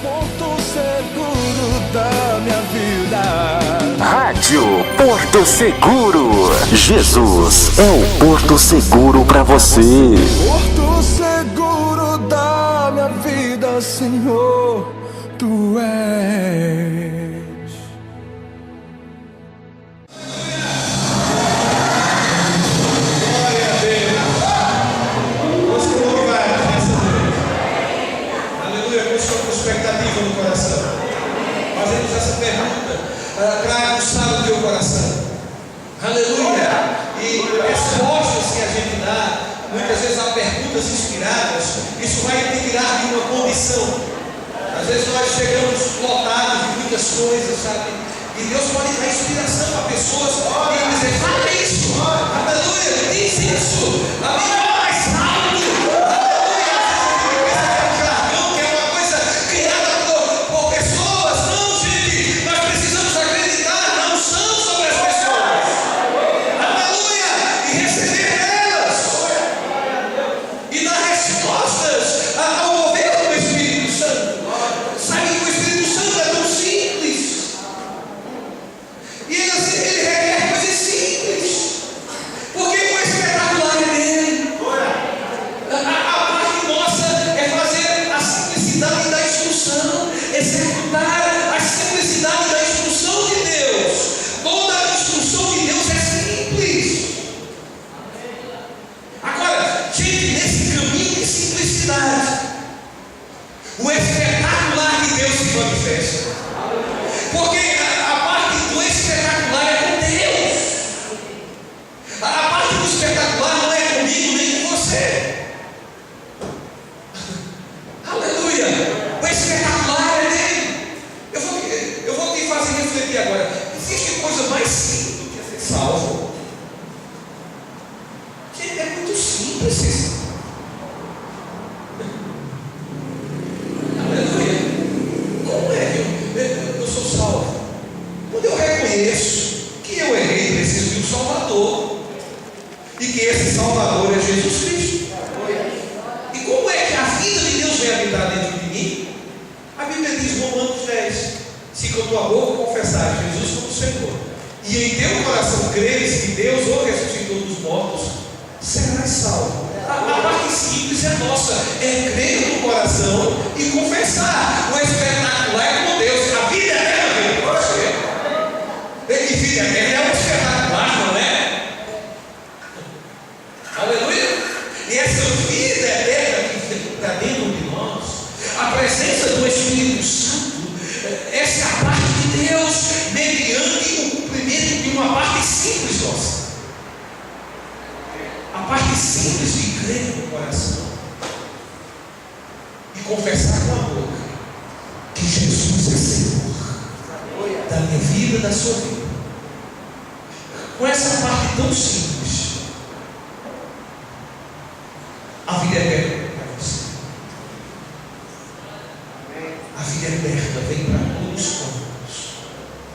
Porto seguro da minha vida. Rádio Porto Seguro. Jesus é o Porto Seguro para você. Porto seguro da minha vida, Senhor, Tu és. Expectativa no coração. Fazemos essa pergunta para aguçar o teu coração. Aleluia. E respostas que a gente dá, muitas vezes há perguntas inspiradas. Isso vai te tirar de uma condição. Às vezes nós chegamos lotados de muitas coisas, sabe? E Deus pode dar inspiração a pessoas e dizer: fala isso. Aleluia. Diz isso. Aleluia. Mais rápido. O espetacular de Deus se manifesta. Porque a parte do espetacular é com Deus. A parte do espetacular não é comigo nem com você. Aleluia. O espetacular é dele. Eu vou te fazer refletir agora. Existe coisa mais simples do que ser salvo? Que é muito simples. Que eu errei, preciso de um Salvador, e que esse Salvador é Jesus Cristo. E como é que a vida de Deus vem habitar dentro de mim? A Bíblia diz, Romanos 10: se com a tua boca confessares Jesus como Senhor, e em teu coração creres que Deus o ressuscitou dos mortos, serás salvo. A parte simples é nossa, é crer no coração e confessar. O espetacular é com Deus. A vida eterna vem com você. E vida eterna é um espetacular, não é? Aleluia! E essa vida eterna que está dentro de nós, a presença do Espírito Santo, essa é a parte de Deus, mediante o cumprimento de uma parte simples nossa. A parte simples de crer no coração e confessar com a boca que Jesus é Senhor da minha vida e da sua vida. Com essa parte tão simples, a vida eterna vem para você. A vida eterna vem para todos quantos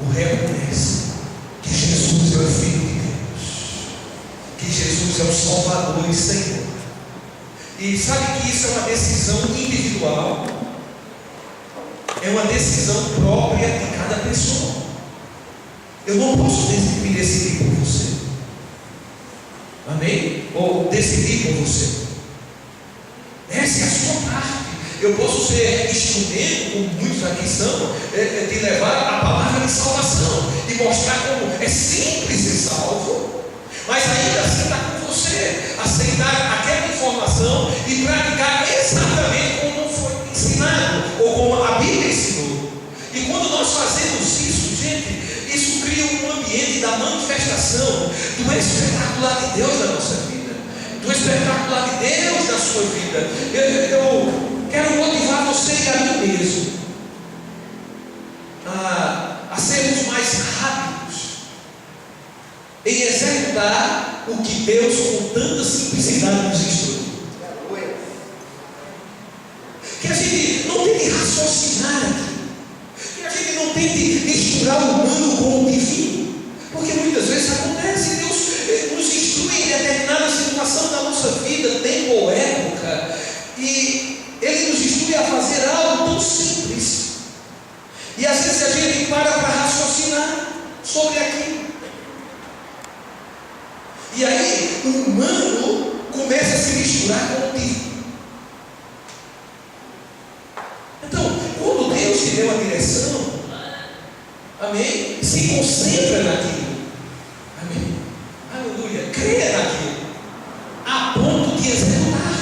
o reconhece que Jesus é o Filho de Deus, que Jesus é o Salvador e Senhor. E sabe que isso é uma decisão individual, é uma decisão própria de cada pessoa. Eu não posso decidir por você. Amém? Ou decidir por você. Essa é a sua parte. Eu posso ser instrumento, como muitos aqui são, de levar a palavra de salvação e mostrar como é simples ser salvo, mas ainda assim está com você aceitar aquela informação e praticar exatamente como foi ensinado ou como a Bíblia ensinou. E quando nós fazemos isso, gente, isso cria um ambiente da manifestação do espetacular de Deus na nossa vida, do espetacular de Deus na sua vida. Eu quero motivar você e a mim mesmo a sermos mais rápidos em executar o que Deus com tanta simplicidade nos instruiu. Que a gente não tem que raciocinar aqui, que a gente não tem que misturar o humano com o divino, porque muitas vezes acontece. Deus nos instrui em determinada situação da nossa vida, tempo ou época, e Ele nos instrui a fazer algo tão simples, vezes a gente para raciocinar sobre aquilo. E aí o humano começa a se misturar com o divino. Então, quando Deus te deu a direção, amém? Se concentra naquilo. Amém? Aleluia. Creia naquilo. A ponto de executar.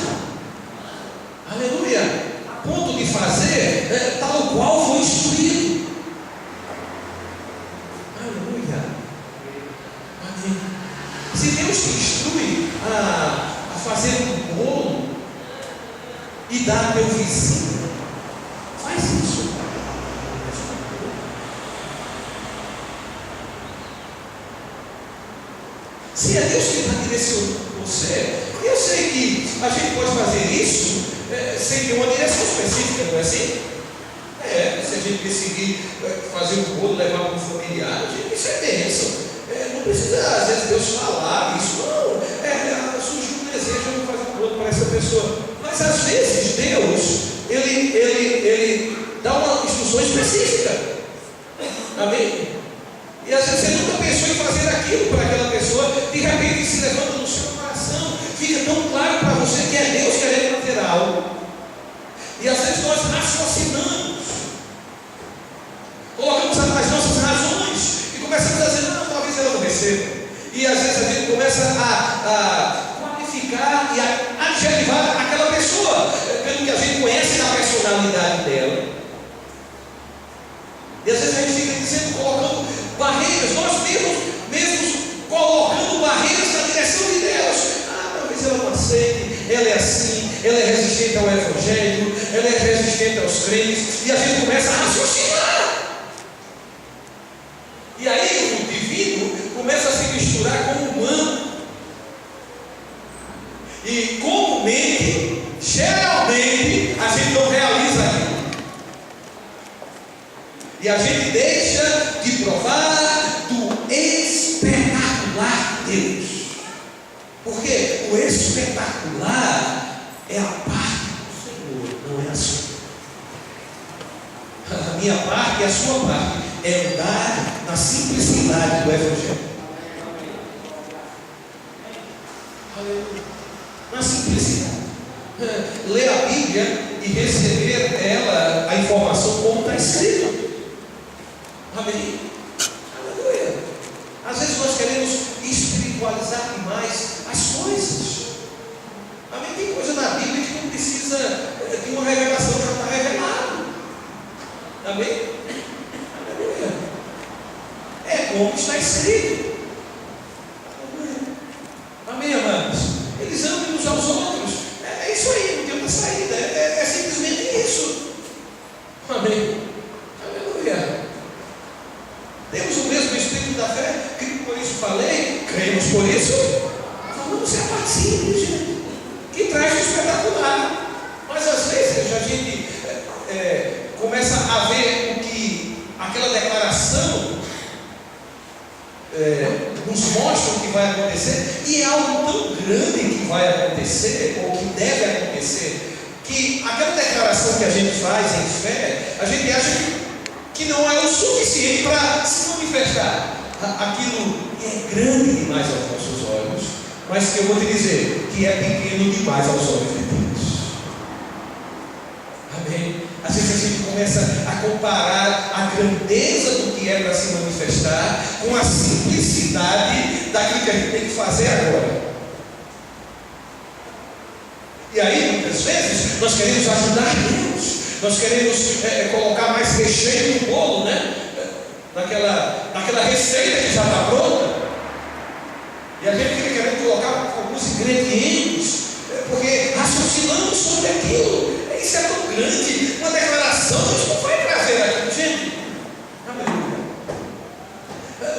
Aleluia. A ponto de fazer tal qual foi instruído. Aleluia. Amém. Se Deus te instrui a fazer um bolo e dar ao teu vizinho, faz isso. Se é Deus que está direcionando você, eu sei que a gente pode fazer isso sem ter uma direção específica, não é assim? Se a gente decidir fazer um bolo, levar para um familiar, isso é bênção. Não precisa, às vezes, Deus falar isso, não. Surge um desejo de fazer um bolo para essa pessoa. Mas às vezes Deus, ele dá uma instrução específica. Amém? E às vezes você nunca pensou em fazer aquilo para aquela pessoa, de repente se levanta no seu coração, fica tão claro para você que é Deus querendo fazer algo. E às vezes nós raciocinamos, colocamos as nossas razões e começamos a dizer, não, talvez ela não receba. E às vezes a gente começa a qualificar e a adjetivar aquela pessoa, pelo que a gente conhece da personalidade dela. E às vezes a gente fica dizendo, colocando barreiras, nós mesmos colocando barreiras na direção de Deus. Talvez ela não aceite, ela é assim, ela é resistente ao Evangelho, ela é resistente aos crentes, e a gente começa a raciocinar. E aí o divino começa a se misturar com o humano. E comumente, geralmente, a gente não realiza aquilo. E a gente deixa de provar do espetacular de Deus. Porque o espetacular é a parte do Senhor, não é a sua. A minha parte e a sua parte é andar na simplicidade do Evangelho. Na simplicidade. Ler a Bíblia e receber ela, a informação como está escrito. Amém? Aleluia. Às vezes nós queremos espiritualizar demais as coisas. Amém? Tem coisa na Bíblia que não precisa de uma revelação, já está revelado. Amém? Aleluia. É como está escrito. Aleluia. Amém, amados? Eles amam uns aos outros. É isso aí, não tem outra saída. É simplesmente isso. Amém? Aleluia. Temos o mesmo Espírito da fé, que por isso falei, cremos por isso, vamos ser a parte simples, gente, que traz o espetacular. Mas às vezes a gente começa a ver o que aquela declaração nos mostra o que vai acontecer, e é algo tão grande que vai acontecer, ou que deve acontecer, que aquela declaração que a gente faz em fé, a gente acha que não é o suficiente para se manifestar. Aquilo que é grande demais aos nossos olhos, mas que eu vou te dizer que é pequeno demais aos olhos de Deus. Amém? Às vezes a gente começa a comparar a grandeza do que é para se manifestar com a simplicidade daquilo que a gente tem que fazer agora. E aí, muitas vezes, nós queremos ajudar Deus. Nós queremos colocar mais recheio no bolo, né? Naquela receita que já está pronta. E a gente fica querendo colocar alguns ingredientes, porque raciocinamos sobre aquilo. Isso é tão grande, uma declaração, Deus não vai trazer aquilo, gente. Aleluia.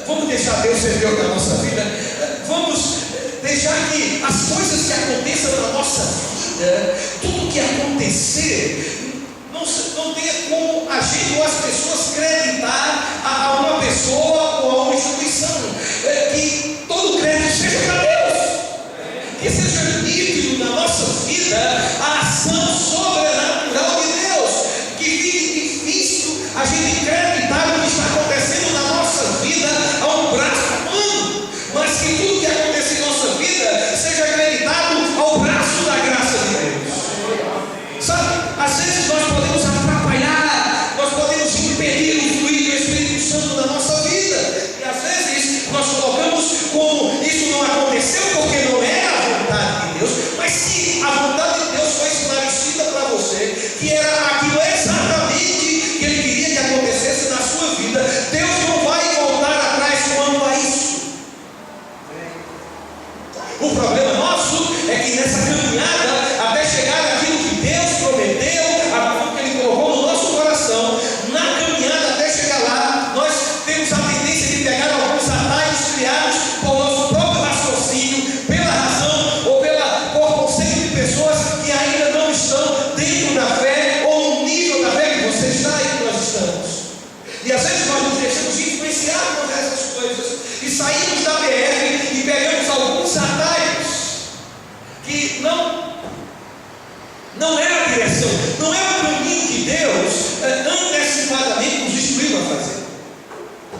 Vamos deixar Deus ser Deus na nossa vida. Vamos deixar que as coisas que aconteçam na nossa vida, tudo que acontecer, não tenha como a gente ou as pessoas acreditar a uma pessoa ou a uma instituição. Que todo crédito seja para Deus. Que seja nítido na nossa vida a ação sobrenatural de Deus. Que fique difícil a gente acreditar era aquilo exatamente que Ele queria que acontecesse na sua vida. Deus não vai voltar atrás quanto a isso. O problema nosso é que nessa caminhada, até chegar naquilo que Deus prometeu, aquilo que Ele colocou no nosso coração, na caminhada até chegar lá, nós temos a tendência de pegar alguns atalhos criados por nosso próprio raciocínio, pela razão ou por conceito de pessoas que ainda não estão dentro da fé ou no nível da fé que você está e que nós estamos. E às vezes nós nos deixamos influenciar por essas coisas e saímos da BR e pegamos alguns atalhos que não é a direção, não é o caminho que Deus antecipadamente nos instruiu a fazer.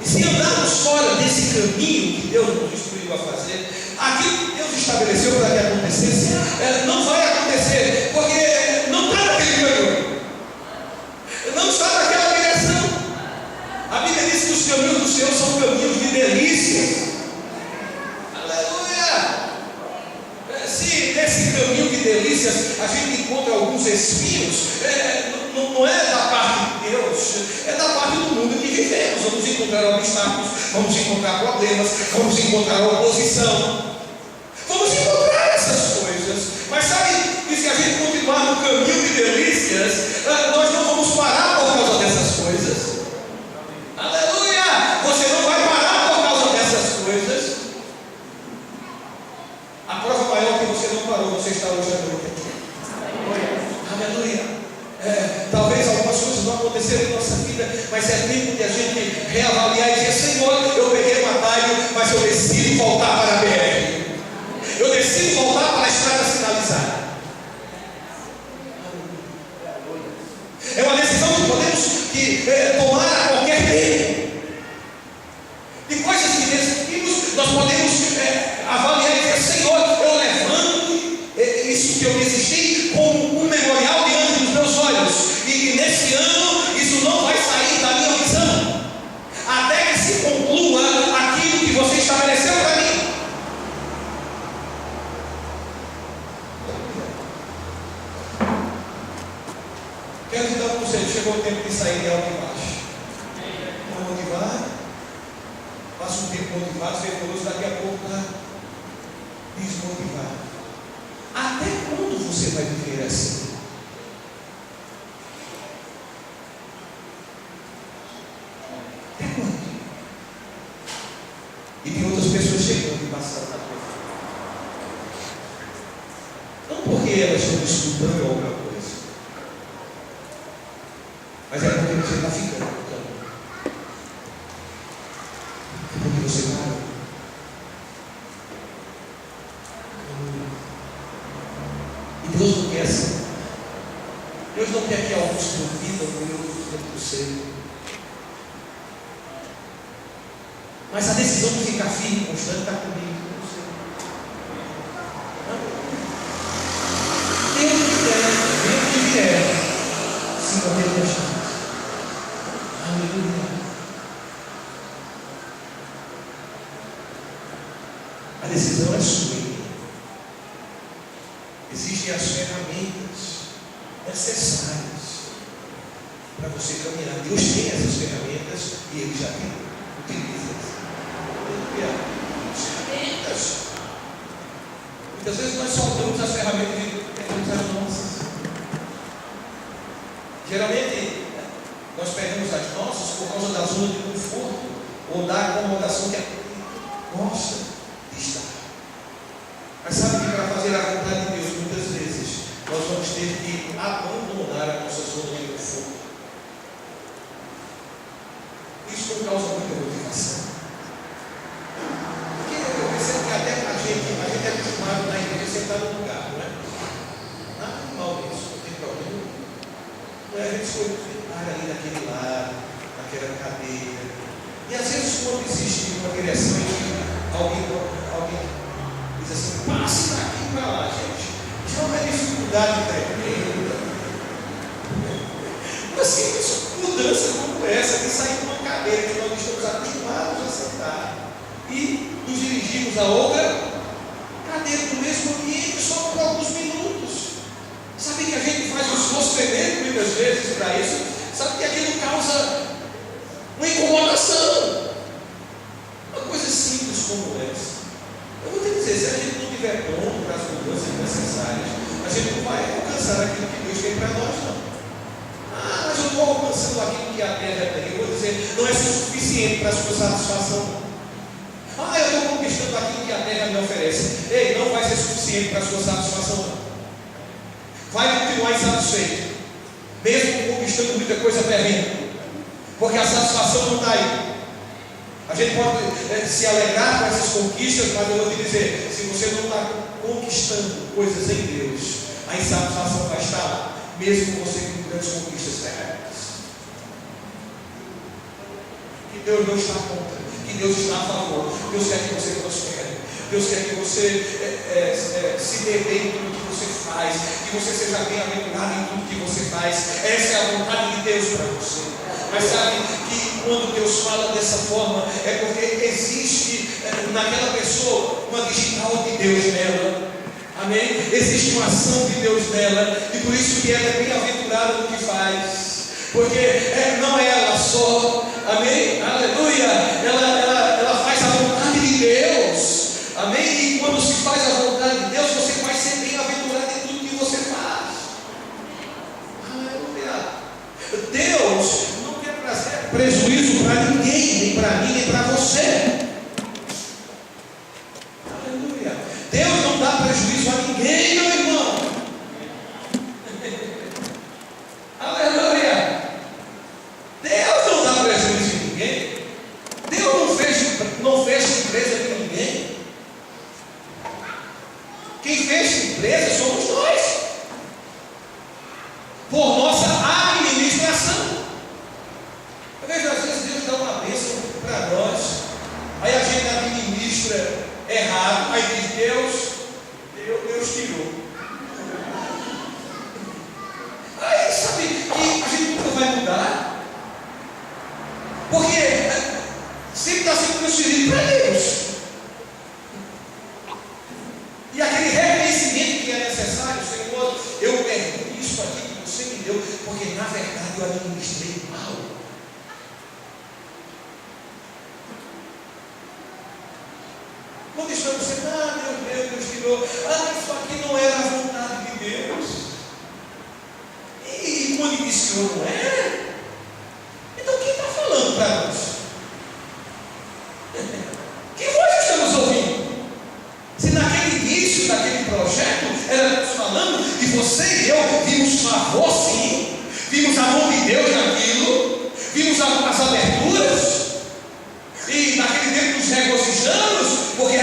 E se andarmos fora desse caminho que Deus nos instruiu a fazer, aquilo que Deus estabeleceu para que acontecesse, não vai acontecer, porque não está naquele caminho, não está naquela direção. A Bíblia diz que os caminhos do Senhor são caminhos de delícias. Aleluia! Se nesse caminho de delícias a gente encontra alguns espinhos, não é da parte de Deus, é da parte do mundo que vivemos. Vamos encontrar obstáculos, vamos encontrar problemas, vamos encontrar oposição, vamos encontrar essas coisas. Mas sabe que se a gente continuar no caminho de delícias, nós não vamos parar por causa dessas coisas. Aleluia! Você não vai parar por causa dessas coisas. A prova maior que você não parou, você está hoje à noite aqui. Aleluia! Talvez algumas coisas não aconteceram em nossa vida, mas é tempo de a gente reavaliar e dizer: Senhor, eu peguei um atalho, mas eu decido voltar para a BR. Eu decido voltar para a estrada sinalizada. É uma decisão que podemos tomar a qualquer tempo. De coisas que decidimos, nós podemos avaliar e dizer: Senhor, eu levanto isso que eu desisti como um memorial diante dos meus olhos. E nesse ano isso não vai sair da minha visão, até que se conclua aquilo que você estabeleceu para mim. Quero te dar um conselho: chegou o tempo de sair de alto e baixo. Vamos motivar, passa um tempo motivado, fervoroso, daqui a pouco está desmotivado. Até quando você vai viver assim? Até quando? E tem outras pessoas chegando e passando na tua frente. Não porque elas estão estudando alguma coisa, mas é porque você está ficando no caminho. É porque você parou. E Deus não quer assim. Deus não quer que alguns convidam e outros retrocedam. Mas a decisão de ficar firme e constante está comigo, com você. Deus que vier, se manter constante. Aleluia. A decisão é sua. Existem as ferramentas necessárias para você caminhar. Deus tem essas ferramentas e Ele já tem. Utiliza. Ferramentas. Muitas vezes nós soltamos as ferramentas e pegamos as nossas. Geralmente nós pegamos as nossas por causa da zona de conforto ou da acomodação que a gente gosta de estar. Mas sabe que para fazer a vontade de Deus, muitas vezes nós vamos ter que abandonar a nossa zona de conforto. Isso não causa muita motivação. Porque eu percebo que até a gente é acostumado na igreja sentar no lugar, não é? Nada de mal nisso, não tem problema. Não é? A gente escolhe sentar ali naquele lado, naquela cadeira. E às vezes quando existe uma direção em que alguém diz assim: passe daqui para lá, gente. Isso é uma dificuldade tremenda. Uma simples mudança como essa, de sair de uma cadeira que nós estamos acostumados a sentar e nos dirigimos a outra cadeira do mesmo ambiente só por alguns minutos. Sabe que a gente faz um esforço remédio muitas vezes para isso, sabe que aquilo causa uma incomodação. Uma coisa simples como essa. Eu vou te dizer, se a gente não tiver pronto para as mudanças necessárias, a gente não vai alcançar aquilo que Deus tem para nós, não. Mas eu estou alcançando aquilo que a terra tem. Eu vou dizer, não é suficiente para a sua satisfação. Eu estou conquistando aquilo que a terra me oferece. Ei, não vai ser suficiente para a sua satisfação, não. Vai continuar insatisfeito, mesmo conquistando muita coisa terrena, porque a satisfação não está aí. A gente pode se alegrar com essas conquistas, mas eu vou te dizer, se você não está conquistando coisas em Deus, a insatisfação vai estar lá, mesmo você com grandes conquistas terrenas. Que Deus não está contra, que Deus está a favor. Deus quer que você prospere, Deus quer que você se dê bem em tudo que você faz, que você seja bem-aventurado em tudo que você faz. Essa é a vontade de Deus para você. Mas sabe que quando Deus fala dessa forma, é porque existe naquela pessoa uma digital de Deus nela. Amém? Existe uma ação de Deus nela, e por isso que ela é bem-aventurada no que faz. Porque não é ela só, amém? Aleluia! Ela faz a vontade de Deus, amém? E quando se faz a vontade de Deus, você vai ser bem-aventurado em tudo que você faz. Aleluia! Deus não quer trazer prejuízo para ninguém, nem para mim, nem para você. Aleluia! Deus não dá prejuízo a ninguém, meu irmão. Aleluia! Deus não dá prejuízo a ninguém. Deus não fecha empresa de ninguém. Quem fecha empresa somos nós, por nossa administração. Eu vejo às vezes Deus dá uma bênção para nós, aí a gente administra errado, aí diz Deus tirou. Aí sabe que a gente nunca vai mudar, porque sempre está sendo transferido para Deus. E aquele reconhecimento que é necessário, Senhor, eu perdi isso aqui que você me deu, porque na verdade eu administrei mal. Quando estamos dizendo, Deus tirou, isso aqui não era a vontade de Deus. E quando iniciou, não é? Então quem está falando para nós? Que voz estamos ouvindo? Se naquele início daquele projeto éramos falando, e você e eu vimos favor sim, vimos a mão de Deus naquilo, vimos as aberturas, e naquele tempo nos regozijamos, porque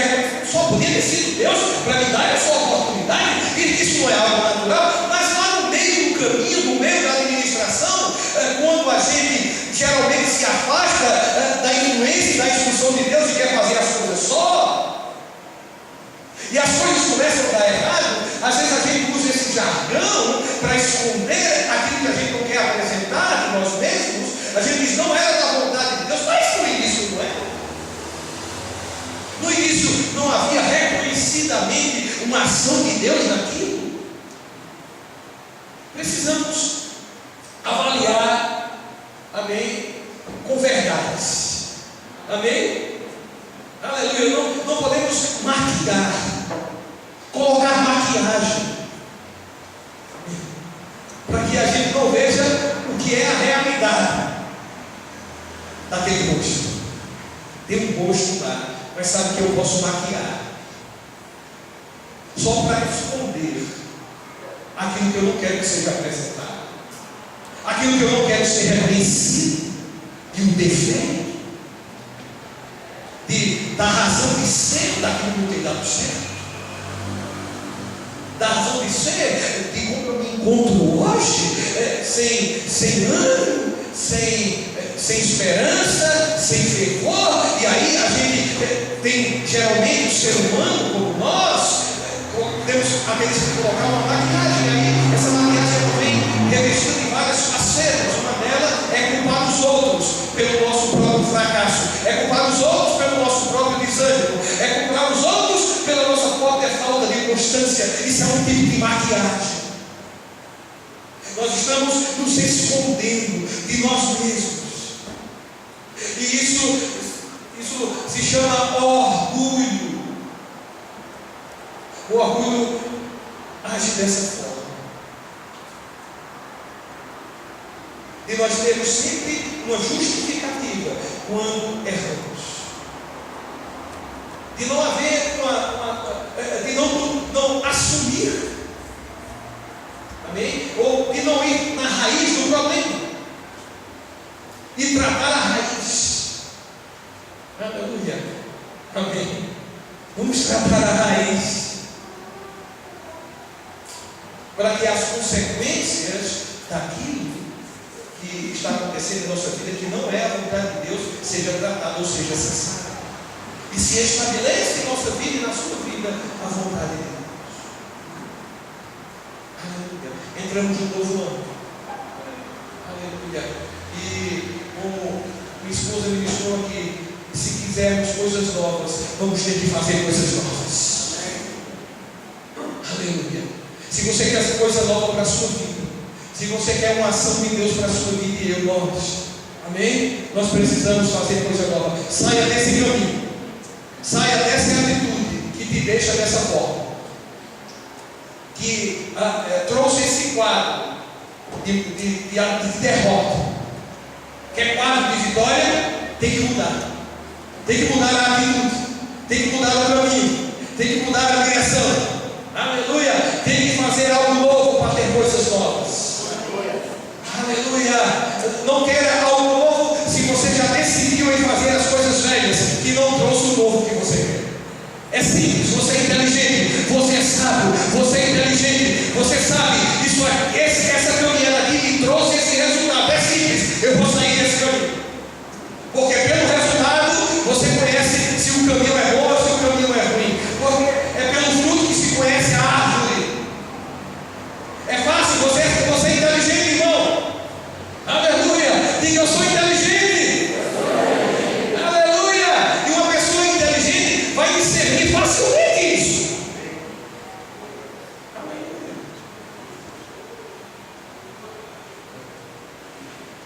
só podia ter sido Deus para me dar essa oportunidade, e isso não é algo natural, mas lá no meio do caminho, no meio da administração, quando a gente geralmente se afasta da influência e da instrução de Deus e quer fazer as coisas só, e as coisas começam a dar errado, às vezes a gente usa esse jargão para esconder aquilo que a gente não quer apresentar de nós mesmos. A gente diz, não era da vontade de Deus, mas no início não era. No início não havia reconhecidamente uma ação de Deus naquilo. Precisamos avaliar, amém, com verdades, amém, aleluia. Não podemos maquiar, colocar maquiagem, para que a gente não veja o que é a realidade daquele rosto. Tem um rosto lá, mas sabe que eu posso maquiar só para esconder aquilo que eu não quero que seja apresentado, aquilo que eu não quero ser reconhecido, de um defeito, da razão de ser daquilo que não tem dado certo, da razão de ser de como eu me encontro hoje, sem ânimo, sem esperança, sem fervor. E aí a gente tem geralmente o ser humano como nós, temos aqueles que colocar uma maquiagem, aí essa maquiagem vem revestida de várias facetas. Uma delas é culpar os outros pelo nosso próprio fracasso, é culpar os outros pelo nosso próprio desânimo, é culpar os outros pela nossa própria falta de constância. Isso é um tipo de maquiagem. Nós estamos nos escondendo de nós mesmos. E isso se chama orgulho. O orgulho age dessa forma. E nós temos sempre uma justificativa quando erramos. De não haver de não assumir. Amém? Ou de não ir na raiz do problema. E tratar a raiz. Aleluia. Amém. Vamos tratar a raiz. Para que as consequências daquilo que está acontecendo em nossa vida, que não é a vontade de Deus, seja tratada ou seja cessada. E se estabelece em nossa vida e na sua vida a vontade de Deus. Aleluia. Entramos no novo ano. Aleluia. E como minha esposa ministrou aqui, se quisermos coisas novas, vamos ter que fazer coisas novas. Aleluia. Se você quer coisa nova para a sua vida, se você quer uma ação de Deus para a sua vida e nós, amém? Nós precisamos fazer coisa nova. Saia desse caminho. Saia dessa atitude que te deixa dessa forma, que trouxe esse quadro de derrota. Quer quadro de vitória? Tem que mudar. Tem que mudar a atitude. Tem que mudar o caminho. Tem que mudar a direção. Aleluia. Tem que fazer algo novo para ter coisas novas. Aleluia. Não queira algo novo se você já decidiu em fazer as coisas velhas que não trouxe o novo que você quer. É simples, você é inteligente, você é sábio, você é inteligente, você sabe, essa caminhada aqui me trouxe esse resultado. É simples, eu vou sair desse caminho. Porque pelo resultado você conhece se o caminho é bom ou se o caminho é ruim. Porque é pelo fruto que se conhece a árvore. É fácil, você é inteligente, irmão. Aleluia. Diga, eu sou inteligente. Aleluia. E uma pessoa inteligente vai discernir facilmente isso.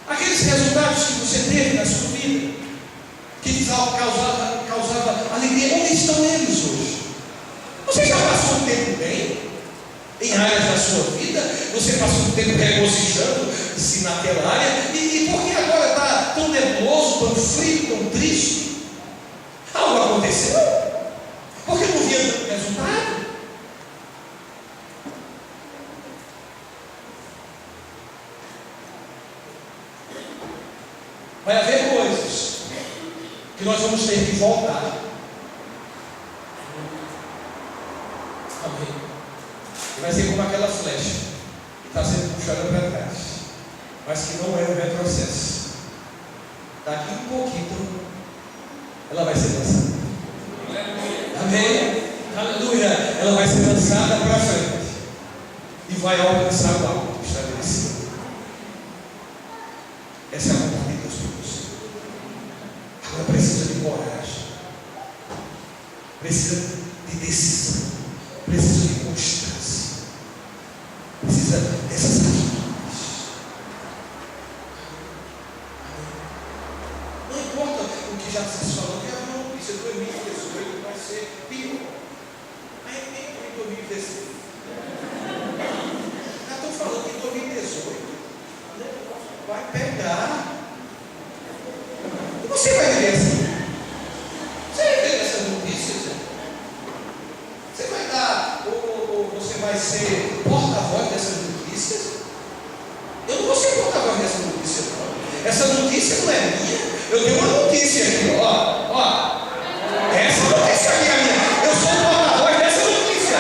Aqueles resultados que você teve na sua vida, que causava alegria, onde estão eles hoje? Você já passou um tempo bem em áreas da sua vida? Você passou um tempo regozijando-se naquela área? E por que agora está tão nebuloso, tão frio, tão triste? Algo aconteceu? Por que não via resultado? Vai haver coisas que nós vamos ter que voltar. Amém. E vai ser como aquela flecha que está sendo puxada para trás, mas que não é um retrocesso. Daqui um pouquinho ela vai ser lançada. Amém. Aleluia. Ela vai ser lançada para frente e vai alcançar o alto estabelecido. Essa é a vontade de Deus para você. Agora precisa de coragem, precisa de decisão, precisa de constância, precisa dessas atitudes. Não importa o que já se falou, que não, isso é 2018, vai ser pior. Aí nem 2016. Já estou falando que 2018 vai pegar. E você vai ver assim. Você vai ver essas notícias. Você vai dar, ou você vai ser porta-voz dessas notícias. Eu não vou ser porta-voz dessas notícias, não. Essa notícia não é minha. Eu tenho uma notícia aqui, ó. Essa notícia aqui é minha. Eu sou porta-voz dessa notícia.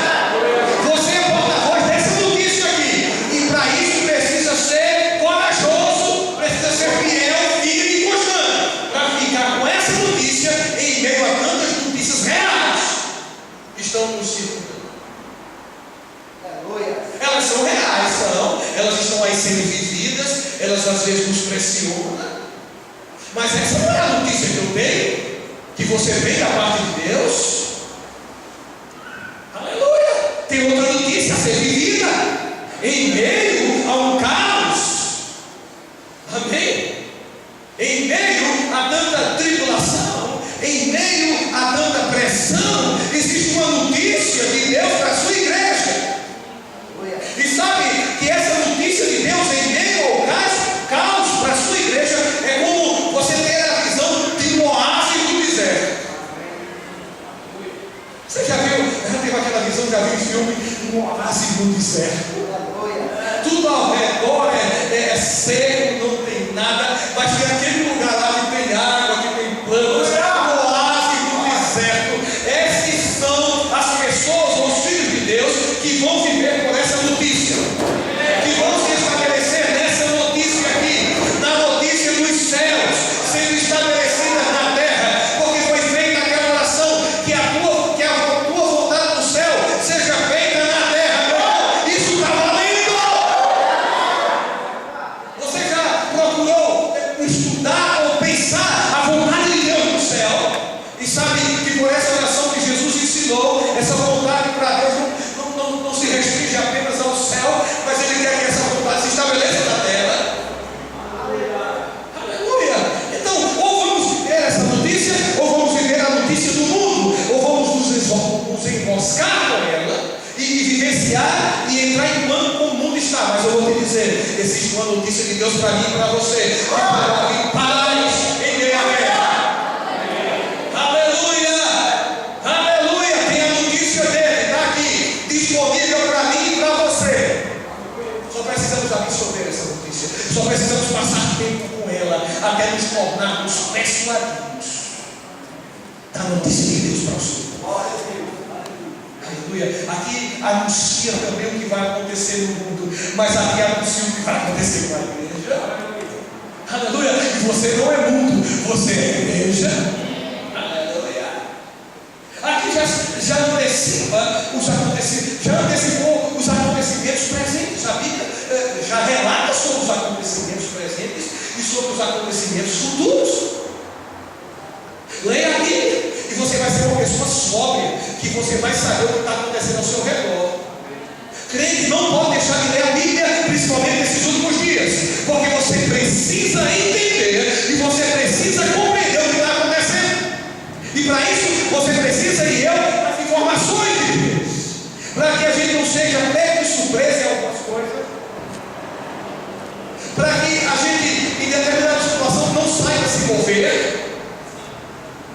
Você é porta-voz dessa notícia aqui. E para isso precisa ser corajoso, precisa ser fiel, firme e constante. Para ficar com essa notícia em meio a tantas notícias reais que estão nos circundando. Elas são reais, elas estão aí sendo vividas, elas às vezes nos pressionam. Mas essa não é a notícia que eu tenho, que você vem da parte de Deus. Aleluia! Tem outra notícia a ser vivida em meio a um caos Amém? Em meio a tanta tribulação, em meio a tanta pressão, existe uma notícia de Deus para a sua igreja. E sabe que essa notícia de Deus em meio ao caos para a sua igreja é como você ter a visão de um oásis no deserto. Você já teve aquela visão, já viu o filme um oásis no deserto? Tudo ao redor é seco, não tem nada, mas tem aquele lugar lá que tem água, que tem plantas, é um oásis no deserto. Essas são as pessoas, ou os filhos de Deus, que vão viver por essa notícia, que vão se estabelecer nessa notícia aqui, na notícia dos céus, sendo estabelecida na terra, porque foi feita aquela oração, que a tua vontade no céu seja feita na terra. Não, isso está valendo. Você já procurou estudar ou pensar a vontade de Deus no céu? E sabe que por essa oração que Jesus ensinou, essa vontade para Deus não se restringe apenas ao céu, mas Ele quer que essa vontade se estabeleça na terra. Aleluia! Então, ou vamos viver essa notícia, ou vamos viver a notícia do mundo, ou vamos nos enroscar com ela e vivenciar e entrar em pânico como o mundo está. Mas eu vou te dizer, existe uma notícia de Deus para mim e para você, que para vir paz em meio à guerra. Aleluia! Aleluia! Tem a notícia dele, está aqui, disponível para mim e para você. Só precisamos absorver essa notícia, só precisamos passar tempo com ela, até nos tornarmos persuadidos da notícia de Deus para o Senhor. Aleluia. Aqui anuncia também o que vai acontecer no mundo, mas aqui anuncia o que vai acontecer com a igreja. Aleluia. E você não é mundo, você é igreja. Aleluia. Aqui já antecipou os acontecimentos presentes. A Bíblia já relata sobre os acontecimentos presentes e sobre os acontecimentos futuros. Leia a Bíblia e você vai ser uma pessoa sóbria, que você vai saber o que está acontecendo ao seu redor. Crente não pode deixar de ler a Bíblia, principalmente nesses últimos dias, porque você precisa entender e você precisa compreender o que está acontecendo. E para isso você precisa e eu das informações de Deus, para que a gente não seja pego de surpresa em algumas coisas, para que a gente em determinada situação não saiba se mover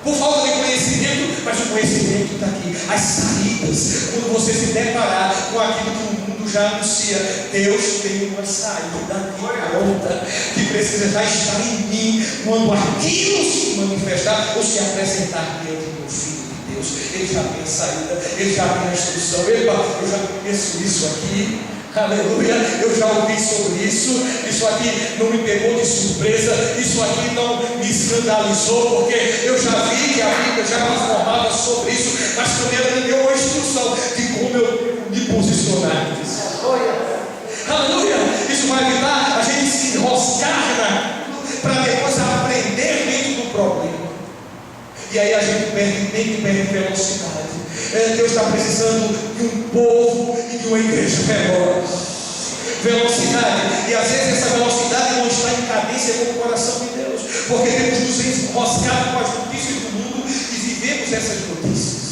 por falta de conhecimento, mas o conhecimento está aqui. As saídas, quando você se deparar com aquilo que o mundo já anuncia, Deus tem uma saída de pronta, que precisa já estar em mim, quando aquilo se manifestar ou se apresentar diante do Filho de Deus. Ele já tem a saída, ele já tem a instrução. Epa, eu já conheço isso aqui. Aleluia, eu já ouvi sobre isso. Isso aqui não me pegou de surpresa, isso aqui não me escandalizou, porque eu já vi que a Bíblia já me informava sobre isso, mas também ela me deu uma instrução de como eu devo me posicionar. Aleluia, isso vai evitar a gente se enroscar para depois aprender dentro do problema, e aí a gente perde velocidade. Deus está precisando de um povo e de uma igreja veloz. Velocidade. E às vezes essa velocidade não está em cadência com o coração de Deus, porque temos nos enroscado com as notícias do mundo e vivemos essas notícias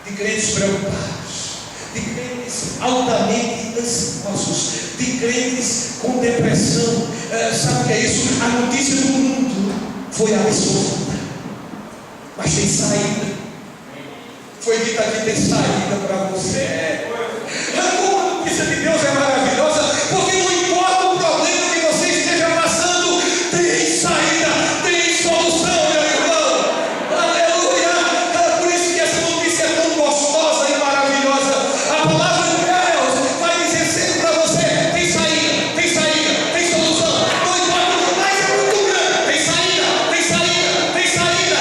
de crentes preocupados, de crentes altamente ansiosos, de crentes com depressão. Sabe o que é isso? A notícia do mundo foi absurda, mas tem saída. Foi dito aqui, tem saída para você. Como a notícia de Deus é maravilhosa, porque não importa o problema que você esteja passando, tem saída, tem solução, meu irmão. Aleluia. Por isso que essa notícia é tão gostosa e maravilhosa. A palavra de Deus vai dizer sempre para você: tem saída, tem saída, tem solução. Não importa, mas é muito grande. Tem saída, tem saída, tem saída.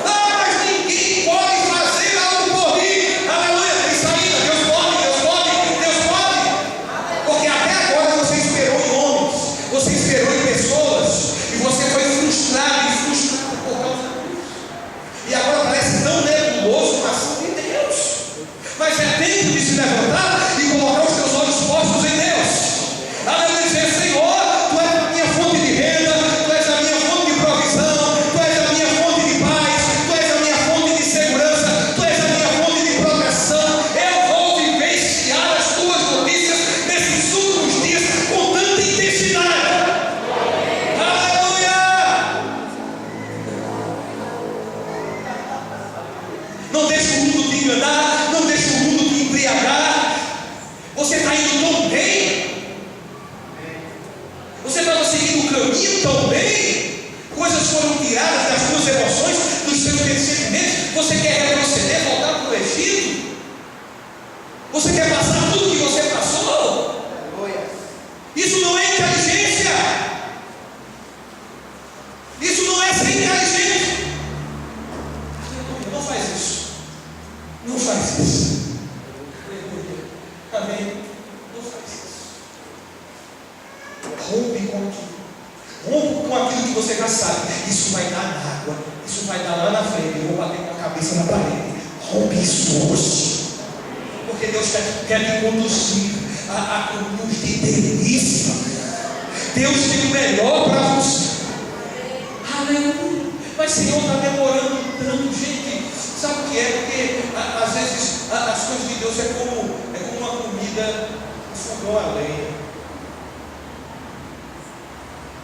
Mas ninguém pode fazer algo por mim. Aleluia, tem saída. Deus pode, Deus pode, Deus pode. guiadas das suas emoções, dos seus sentimentos. Você quer retroceder, voltar para o Egito? Você quer passar tudo que você passou? Isso não é inteligência. Isso não é ser inteligente. Não faz isso. Não faz isso. Amém? Não faz isso. Rompe com aquilo. Rompe com aquilo que você já sabe. Isso vai dar água. Isso vai dar lá na frente. Eu vou bater com a cabeça na parede. Rompe isso hoje. Porque Deus quer te conduzir a caminhos de delícia. Deus tem o melhor para você. Aleluia. Mas Senhor, está demorando tanto, gente. Sabe o que é? Porque às vezes as coisas de Deus é como uma comida, um fogão a lenha.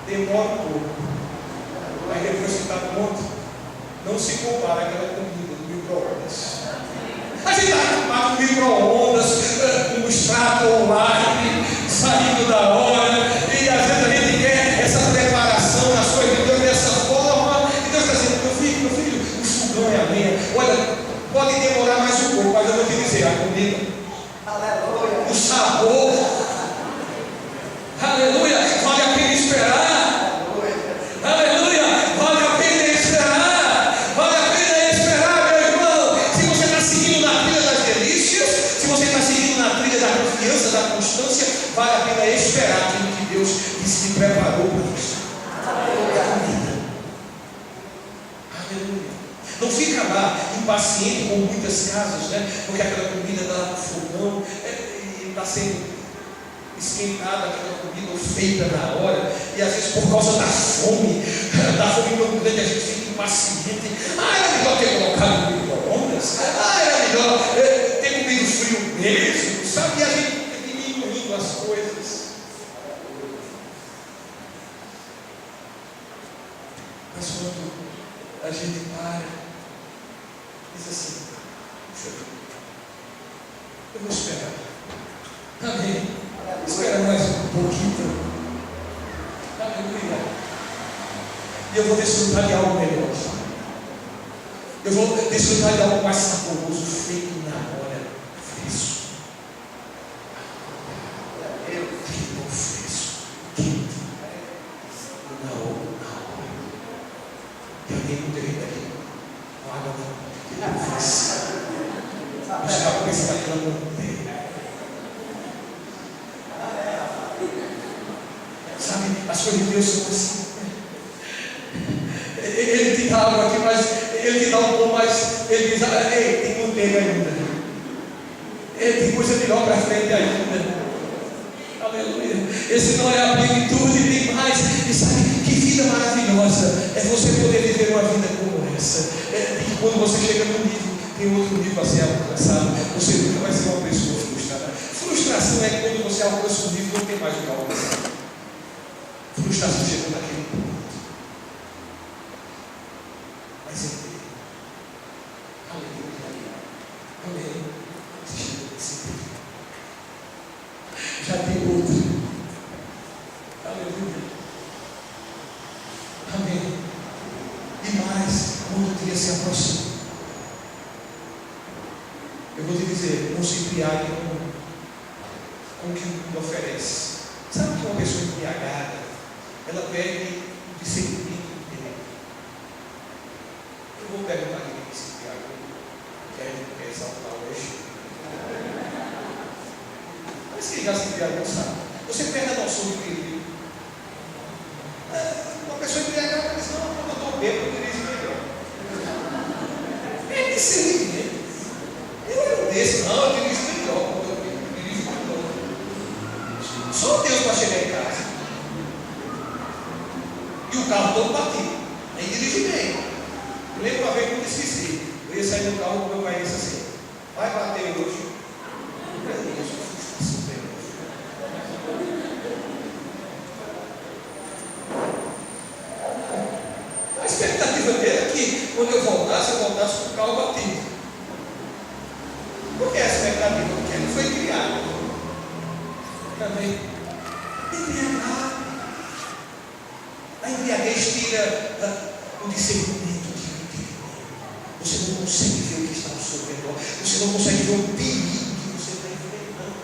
Demora um pouco. Mas depois que está pronto, não se compara àquela comida do micro-ondas. A gente está acostumado com micro-ondas, com o extrato online, saindo da hora, e às vezes a gente quer essa preparação nas coisas de Deus dessa forma, e Deus está dizendo, meu filho, o fogão é a lenha. Olha, pode demorar mais um pouco, mas eu vou te dizer, a comida, aleluia, o sabor, aleluia, vale a pena esperar, aleluia, vale a pena esperar, vale a pena esperar, meu irmão. Se você está seguindo na trilha das delícias, se você está seguindo na trilha da confiança, da constância, vale a pena esperar aquilo que Deus se preparou para você. Aleluia. Aleluia. Não fica lá impaciente com muitas casas, né? Porque aquela comida está lá no fogão e está sendo esquentada, aquela comida ou feita na hora, e às vezes por causa da fome tão grande, a gente fica impaciente. Era melhor ter colocado no micro-ondas, era melhor ter comido frio mesmo, sabe? E a gente fica diminuindo as coisas. Mas quando a gente para, diz assim, eu vou esperar. Amém. Espera mais um pouquinho. Aleluia. E eu vou desfrutar de algo melhor. Eu vou desfrutar de algo mais saboroso, feito na hora, fresco. Feito fresco, quente. Na hora. E alguém não teve daqui. Com água não. Fresco. Os cabos estão clamando. Sabe, as coisas de Deus são assim. Ele te dá algo aqui, mas ele te dá um pão, mas ele diz, ei, tem manteiga ainda. Tem coisa melhor para frente ainda. Aleluia. Esse não é a plenitude, tem mais. E sabe, que vida maravilhosa é você poder viver uma vida como essa. E quando você chega no nível, tem outro nível a ser alcançado. Você nunca vai ser uma pessoa frustrada. Frustração é quando você alcança um nível e não tem mais o que alcançar. Frustração chegou naquele ponto. Mas ele, aleluia, amém. Você chegou nesse nível. Já tem outro. Aleluia. Amém. E mais, quando o dia se aproxima, eu vou te dizer, não se embriague com o que o mundo oferece. Sabe que uma pessoa embriagada, ela perde o discernimento dele. Eu vou perguntar aqui quem se embriagou, que a gente quer exaltar hoje. Mas quem já se embriagou sabe. Você perde a noção de perigo. Uma pessoa embriagada diz, não, quando eu estou bêbado, eu dirijo melhor. É discernimento. Eu não disse, não, eu dirijo melhor. Quando eu dirijo melhor. Só Deus para chegar em casa. E o carro todo batido. Nem dirige bem. Eu lembro uma vez que eu esqueci. Eu ia sair do carro com o meu pai disse assim, vai bater hoje. A expectativa dele é que quando eu voltasse com o carro batido. Por que a expectativa? Porque ele foi criado. Também. Embriagado. A embriaguez tira o discernimento de entendimento. Você não consegue ver o que está ao seu redor. Você não consegue ver o perigo que você está enfrentando.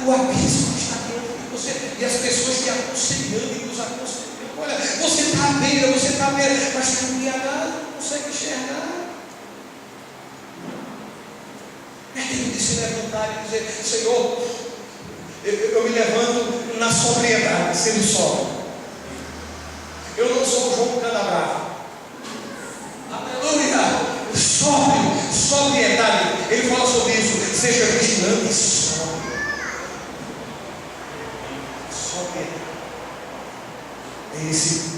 O abismo que está diante de você. E as pessoas te aconselhando e nos aconselhando. Olha, você está à beira, mas está embriagado, não consegue enxergar. É tempo de se levantar e dizer: Senhor, eu me levanto na sobriedade, sendo sóbrio. Eu não sou o João Canabrava. Aleluia! Sóbrio, sobriedade. Ele fala sobre isso. Seja vigilante e sóbrio. Sobriedade. É esse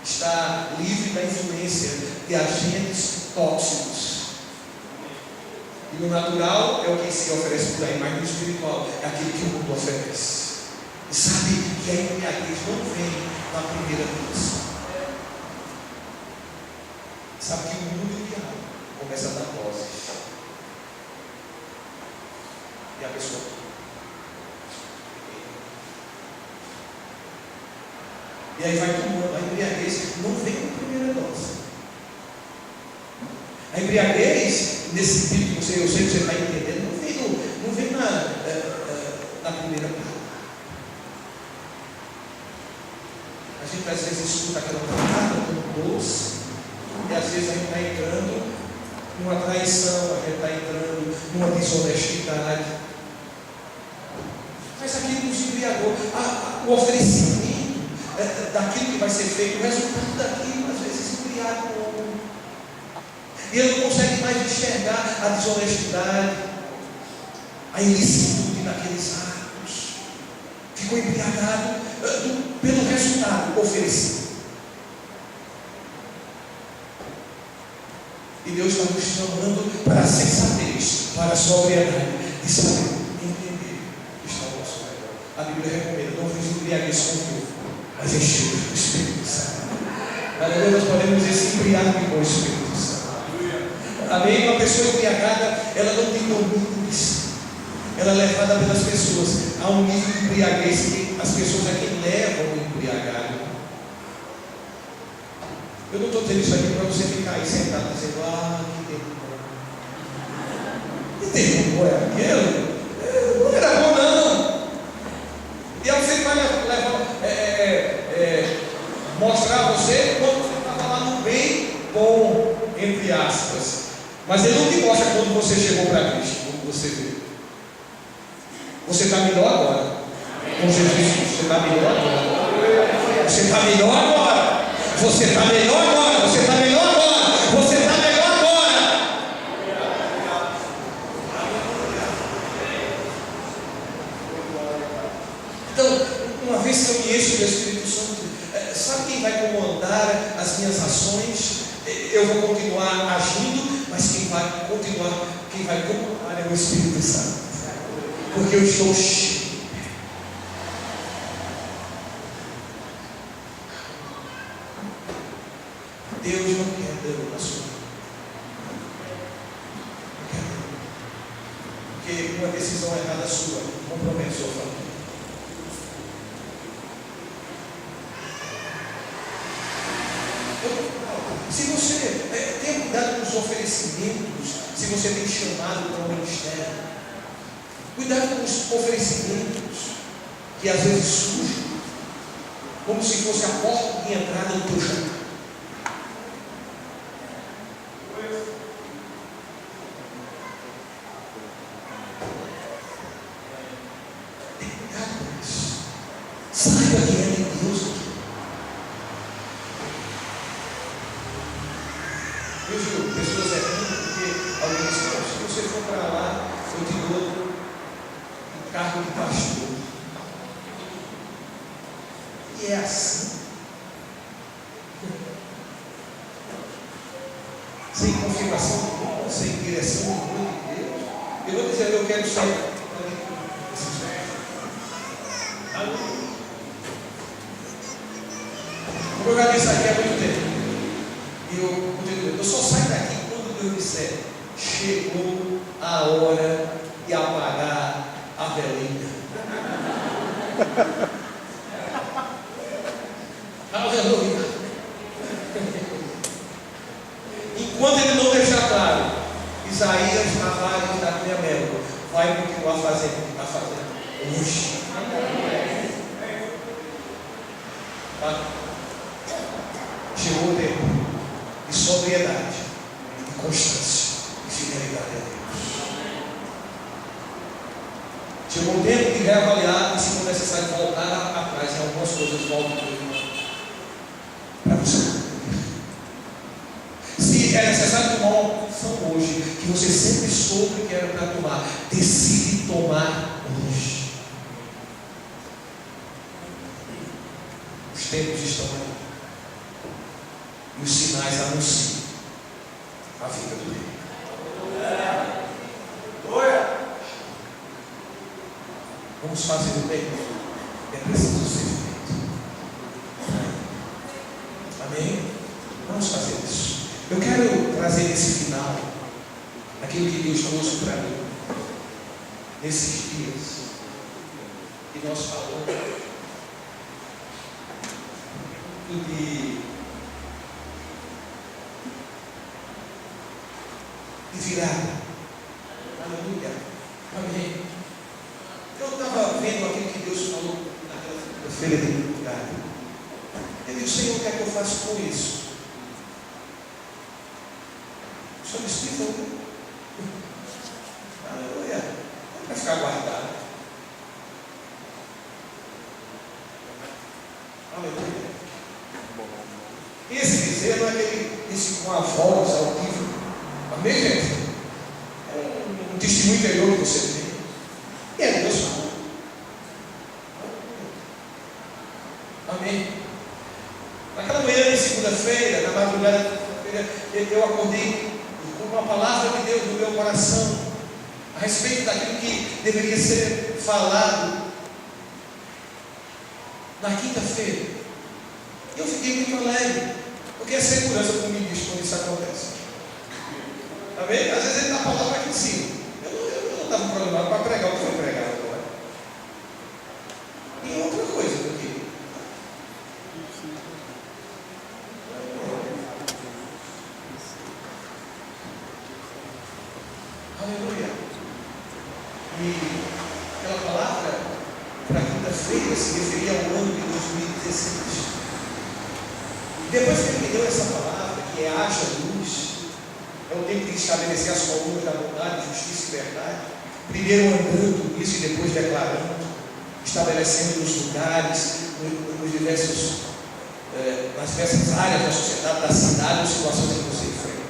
está livre da influência de agentes tóxicos. E no natural é o que se oferece por aí, mas no espiritual é aquilo que o mundo oferece. E sabe que a embriaguez não vem na primeira vez. Sabe que o mundo e o diabo começa a dar doses. E a pessoa. E aí vai tomando. A embriaguez não vem na primeira dose. A embriaguez, nesse sentido que eu sei que você está entendendo, não vem na primeira parte. A gente às vezes escuta aquela palavra tão doce, e às vezes a gente está entrando numa traição, a gente está entrando numa desonestidade. Mas aquilo nos embriagou. O oferecimento daquilo que vai ser feito, o resultado daquilo às vezes embriaga o homem. E ele não consegue mais enxergar a desonestidade, a ilicitude naqueles atos. Ficou embriagado pelo resultado oferecido. E Deus está nos chamando para a sensatez, para a sobriedade, de saber entender o que está ao nosso redor. A Bíblia recomenda: não vos embriagueis com vinho, mas enchei-vos do Espírito Santo. Aleluia, nós podemos dizer: se embriague com o Espírito Santo. Amém? Uma pessoa embriagada, ela não tem domínio de si. Ela é levada pelas pessoas a um nível de embriaguez que as pessoas aqui levam o embriagado. Eu não estou dizendo isso aqui para você ficar aí sentado dizendo: que tempo bom é aquele? Não era bom não. E aí você vai mostrar a você quando você estava lá no bem bom, entre aspas. Mas ele não te mostra quando você chegou para Cristo, como você vê. Você está melhor agora. Com Jesus, você está melhor agora. Você está melhor agora. Você está melhor agora. Você está melhor agora. Você está melhor agora. Então, uma vez que eu me encho do Espírito Santo, sabe quem vai comandar as minhas ações? Eu vou continuar agindo, mas quem vai comandar é o Espírito Santo. Porque eu estou cheio. Deus não quer dano na sua vida. Não quer dano. Porque uma decisão errada sua compromete sua família. Se você tem cuidado com os oferecimentos, se você tem chamado para o ministério, cuidado com os oferecimentos que às vezes surgem como se fosse a porta de entrada do teu chamado. Tem cuidado com isso. Saiba que é de Deus aqui. Eu vejo pessoas errando porque alguém diz: se você for para lá, eu te dou um cargo de pastor. E é assim. Sem confirmação de Deus, sem direção de Deus. Eu vou dizer: eu quero sair. Como eu já disse aqui há muito tempo. E eu só saio daqui quando Deus disser: chegou a hora de apagar a velhinha. Aleluia. Enquanto ele não deixar claro, Isaías Tavares da Cunha Melo vai continuar fazendo o que está fazendo hoje. Tá? Chegou o tempo de sobriedade, de constância, de fidelidade a Deus. Chegou o tempo de reavaliar e, se for necessário, voltar atrás em algumas coisas, volte para você. Se é necessário tomar uma opção hoje, que você sempre soube que era para tomar, decide tomar hoje. Os tempos estão aí. E os sinais anunciam a vida do rei. Vamos fazer o bem. É preciso ser feito. Amém? Vamos fazer isso. Eu quero trazer nesse final aquilo que Deus trouxe para mim nesses dias que nós falamos de virada. Aleluia. Amém. Eu estava vendo aquilo que Deus falou naquela feira de virada. Eu disse: Senhor, o que é que eu faço com isso? O Senhor me explica. Aleluia. Não vai ficar guardado. Aleluia. Esse dizer não é esse com a voz altiva. Amém, gente? É um testemunho interior que você tem. E é Deus falando. Amém. Naquela manhã de segunda-feira, na madrugada de segunda-feira, eu acordei com uma palavra de Deus no meu coração a respeito daquilo que deveria ser falado na quinta-feira. E eu fiquei muito alegre, porque a segurança comigo diz quando isso acontece. Amém? Às vezes ele dá a palavra aqui em cima. Eu não estava programado para pregar o que foi pregado agora. E outra coisa, porque aleluia. E aquela palavra para quinta-feira se referia ao ano de 2016. E depois que ele me deu essa palavra, que é haja luz, é o tempo de estabelecer as colunas da bondade, justiça e verdade. Primeiro andando isso e depois declarando, estabelecendo nos lugares, nos diversos, nas diversas áreas da sociedade, da cidade, as situações que você enfrenta,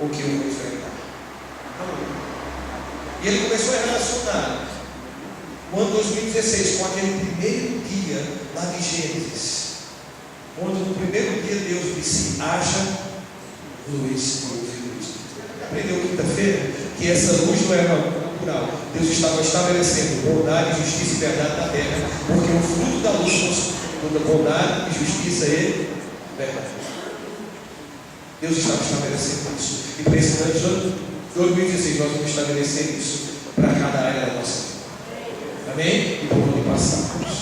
ou que eu vou enfrentar. E ele começou a relacionar o ano 2016 com aquele primeiro dia lá de Gênesis, onde no primeiro dia Deus disse: haja luz. Aprendeu quinta-feira que essa luz não era natural. Deus estava estabelecendo bondade, justiça e verdade na terra, porque o fruto da luz toda bondade, justiça e verdade. Deus estava estabelecendo isso. E para esse ano de 2016 nós vamos estabelecer isso para cada área da nossa vida. Amém? E por onde passarmos.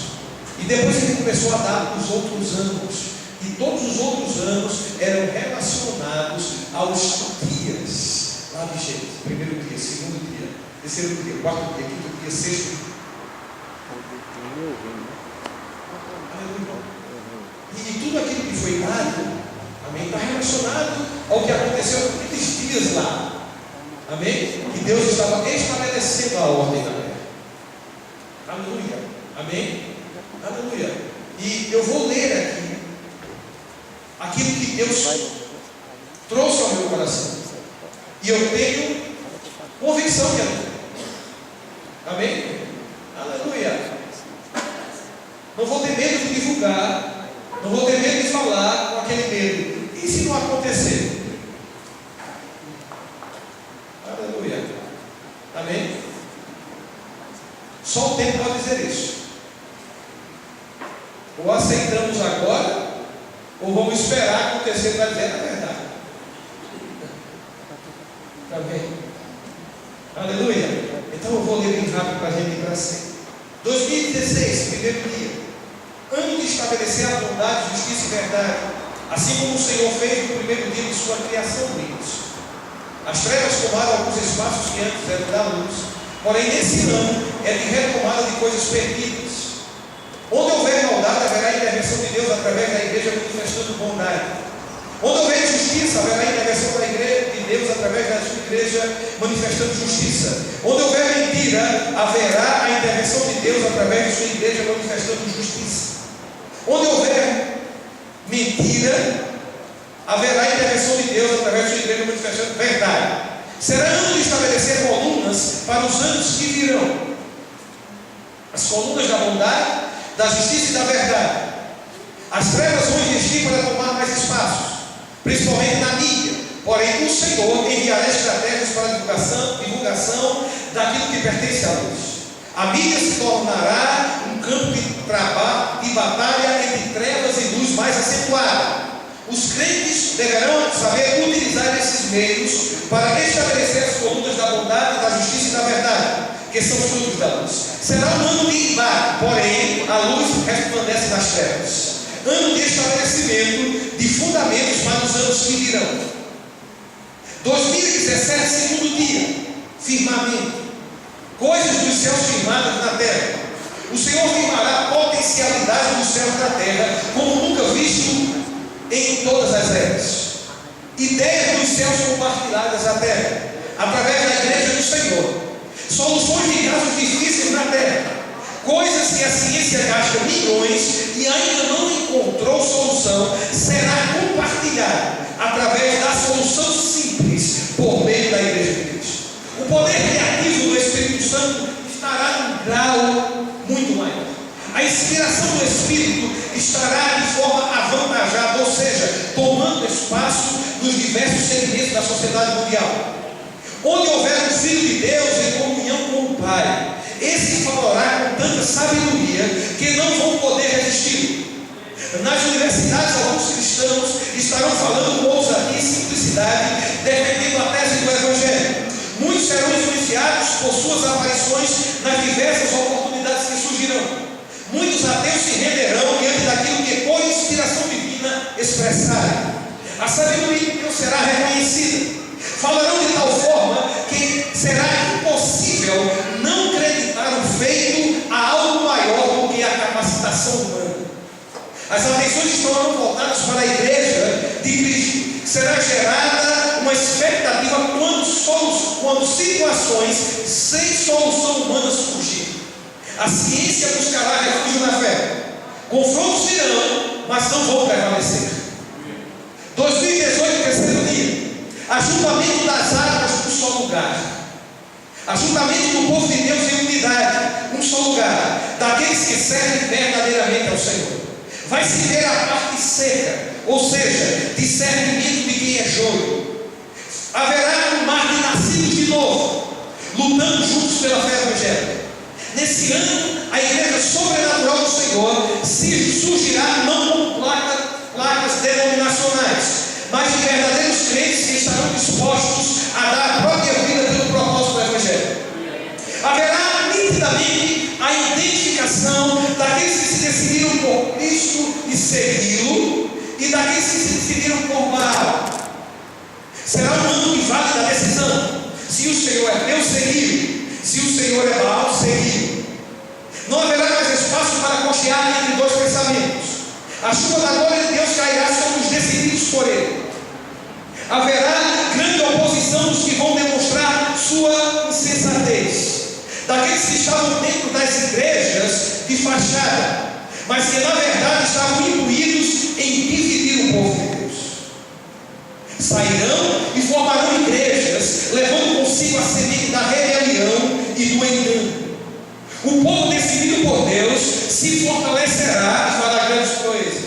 E depois ele começou a dar os outros anos. E todos os outros anos eram relacionados aos dias. Lá de Gênesis, primeiro dia, segundo dia, terceiro dia, quarto dia, quinto dia, sexto dia. E tudo aquilo que foi dado, amém, está relacionado ao que aconteceu naqueles dias lá. Amém? Que Deus estava estabelecendo a ordem da terra. Aleluia. Amém? Aleluia. E eu vou ler aqui aquilo que Deus trouxe ao meu coração. E eu tenho convicção que é tudo. Amém? Aleluia. Não vou ter medo de divulgar. Não vou ter medo de falar com aquele medo. E se não acontecer? Aleluia. Amém? Só o tempo pode dizer isso. Ou aceitamos agora, ou vamos esperar acontecer para dizer a verdade. Amém? Aleluia. Então eu vou ler bem rápido para a gente ir para sempre. 2016, primeiro dia. ano de estabelecer a bondade, justiça e verdade, assim como o Senhor fez no primeiro dia de sua criação deles. As trevas tomaram alguns espaços que antes eram da luz, porém nesse ano é de retomada de coisas perdidas. Onde houver maldade, haverá intervenção de Deus através da igreja manifestando bondade. Onde houver justiça, haverá intervenção da igreja de Deus através da sua igreja manifestando justiça. Onde houver mentira, haverá a intervenção de Deus através de sua igreja manifestando justiça. Onde houver mentira, haverá a intervenção de Deus através de sua igreja manifestando verdade. Será ano de estabelecer colunas para os anos que virão. As colunas da bondade, da justiça e da verdade. As trevas vão investir para tomar mais espaços, principalmente na mídia. Porém, o Senhor enviará estratégias para a divulgação daquilo que pertence à luz. A mídia se tornará um campo de batalha entre trevas e luz mais acentuada. Os crentes deverão saber utilizar esses meios para estabelecer as colunas da bondade, da justiça e da verdade, que são os frutos da luz. Será um ano de embate, porém a luz resplandece nas trevas. Ano de estabelecimento de fundamentos para os anos que virão. 2017, segundo dia, firmamento. Coisas dos céus firmadas na terra. O Senhor firmará a potencialidade dos céus da terra, como nunca visto em todas as eras. Ideias dos céus compartilhadas à terra, através da igreja do Senhor. Soluções de casos difíceis na terra. Coisas que a ciência gasta milhões e ainda não encontrou solução, será compartilhada através da solução simples por meio da igreja de Cristo. O poder criativo do Espírito Santo estará num grau muito maior. A inspiração do Espírito estará de forma avantajada, ou seja, tomando espaço nos diversos segmentos da sociedade mundial. Onde houver um Filho de Deus em comunhão com o Pai, esse falará com tanta sabedoria que não vão poder resistir. Nas universidades, alguns cristãos estarão falando com ousadia e simplicidade, defendendo a tese do Evangelho. Muitos serão influenciados por suas aparições nas diversas oportunidades que surgirão. Muitos ateus se renderão diante daquilo que por inspiração divina expressarem. A sabedoria de Deus será reconhecida. Falarão de tal forma que será impossível não acreditar o feito a algo maior do que a capacitação humana. As atenções estarão voltadas para a igreja de Cristo. Será gerada uma expectativa quando situações sem solução humana surgirem. A ciência buscará refúgio na fé. Confrontos virão, mas não vão prevalecer. 2018, terceiro dia. Ajuntamento das águas num só lugar. Ajuntamento do povo de Deus em unidade, um só lugar. Daqueles que servem verdadeiramente ao Senhor. Vai se ver a parte seca, ou seja, discernimento de quem é joio. Haverá um mar de nascidos de novo, lutando juntos pela fé evangélica. Nesse ano, a igreja sobrenatural do Senhor surgirá não com placas denominacionais, mas de verdadeiros crentes que estarão dispostos a dar a própria vida pelo propósito do Evangelho. Haverá nitidamente a identificação daqueles que se decidiram por Cristo e segui-lo, e daqueles que se decidiram por Baal. Será um ano que vale da decisão. Se o Senhor é Deus, segui-lo. Se o Senhor é Baal, segui-lo. Não haverá mais espaço para cochear entre dois pensamentos. A chuva da glória de Deus cairá sobre os decididos por Ele. Haverá grande oposição dos que vão demonstrar sua insensatez. Daqueles que estavam dentro das igrejas de fachada, mas que na verdade estavam imbuídos em dividir o povo de Deus. Sairão e formarão igrejas, levando consigo a semente da rebelião e do engano. O povo decidido por Deus se fortalecerá e fará grandes coisas.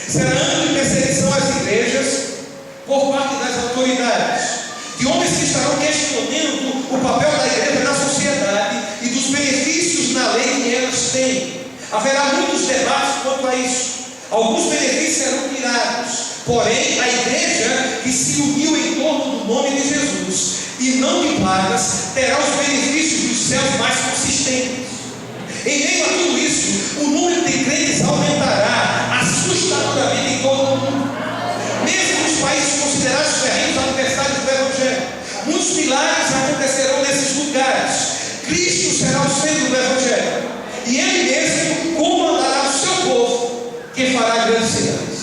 Será ano de perseguição às igrejas por parte das autoridades, de homens que estarão questionando o papel da igreja na sociedade e dos benefícios na lei que elas têm. Haverá muitos debates quanto a isso. Alguns benefícios serão tirados, porém a igreja que se uniu em torno do nome de Jesus e não de plagas terá os benefícios dos céus mais consistentes. Em meio a tudo isso, o número de crentes aumentará assustadoramente em todo o mundo. Mesmo nos países considerados ferrenhos adversários do Evangelho, muitos milagres acontecerão nesses lugares. Cristo será o centro do Evangelho, e Ele mesmo comandará o seu povo, que fará grandes sinais.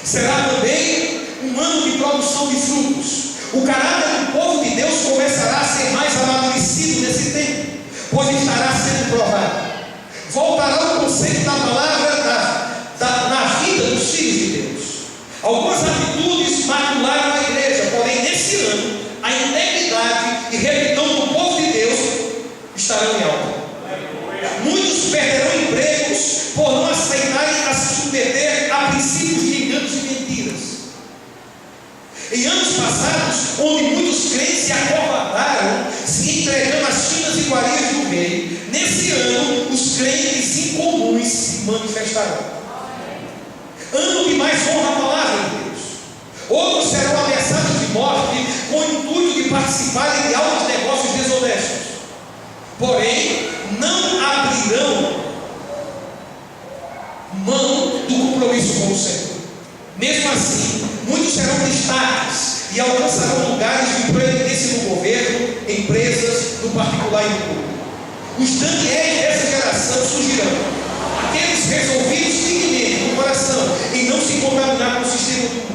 Será também um ano de produção de frutos. O caráter do povo de Deus começará a ser mais amadurecido nesse tempo, pois estará sendo provado. Voltará o conceito da palavra na vida dos filhos de Deus. Algumas atitudes macularam a igreja, porém nesse ano a integridade e retidão do povo de Deus estarão em alta. Muitos perderão empregos por não aceitarem a se submeter a princípios de enganos e mentiras. Em anos passados, onde muitos crentes se acovardaram, se entregando às finas iguarias do rei, nesse ano os crentes incomuns se manifestarão. Ano que mais honra a palavra de Deus. Outros serão ameaçados de morte com o intuito de participarem de altos negócios desonestos. Porém, não abrirão mão do compromisso com o Senhor. Mesmo assim, muitos serão destaques e alcançarão lugares de proeminência no governo, empresas, no particular e no público. Os Daniéis dessa geração surgirão, aqueles resolvidos firmemente no coração em não se contaminar com o sistema do mundo.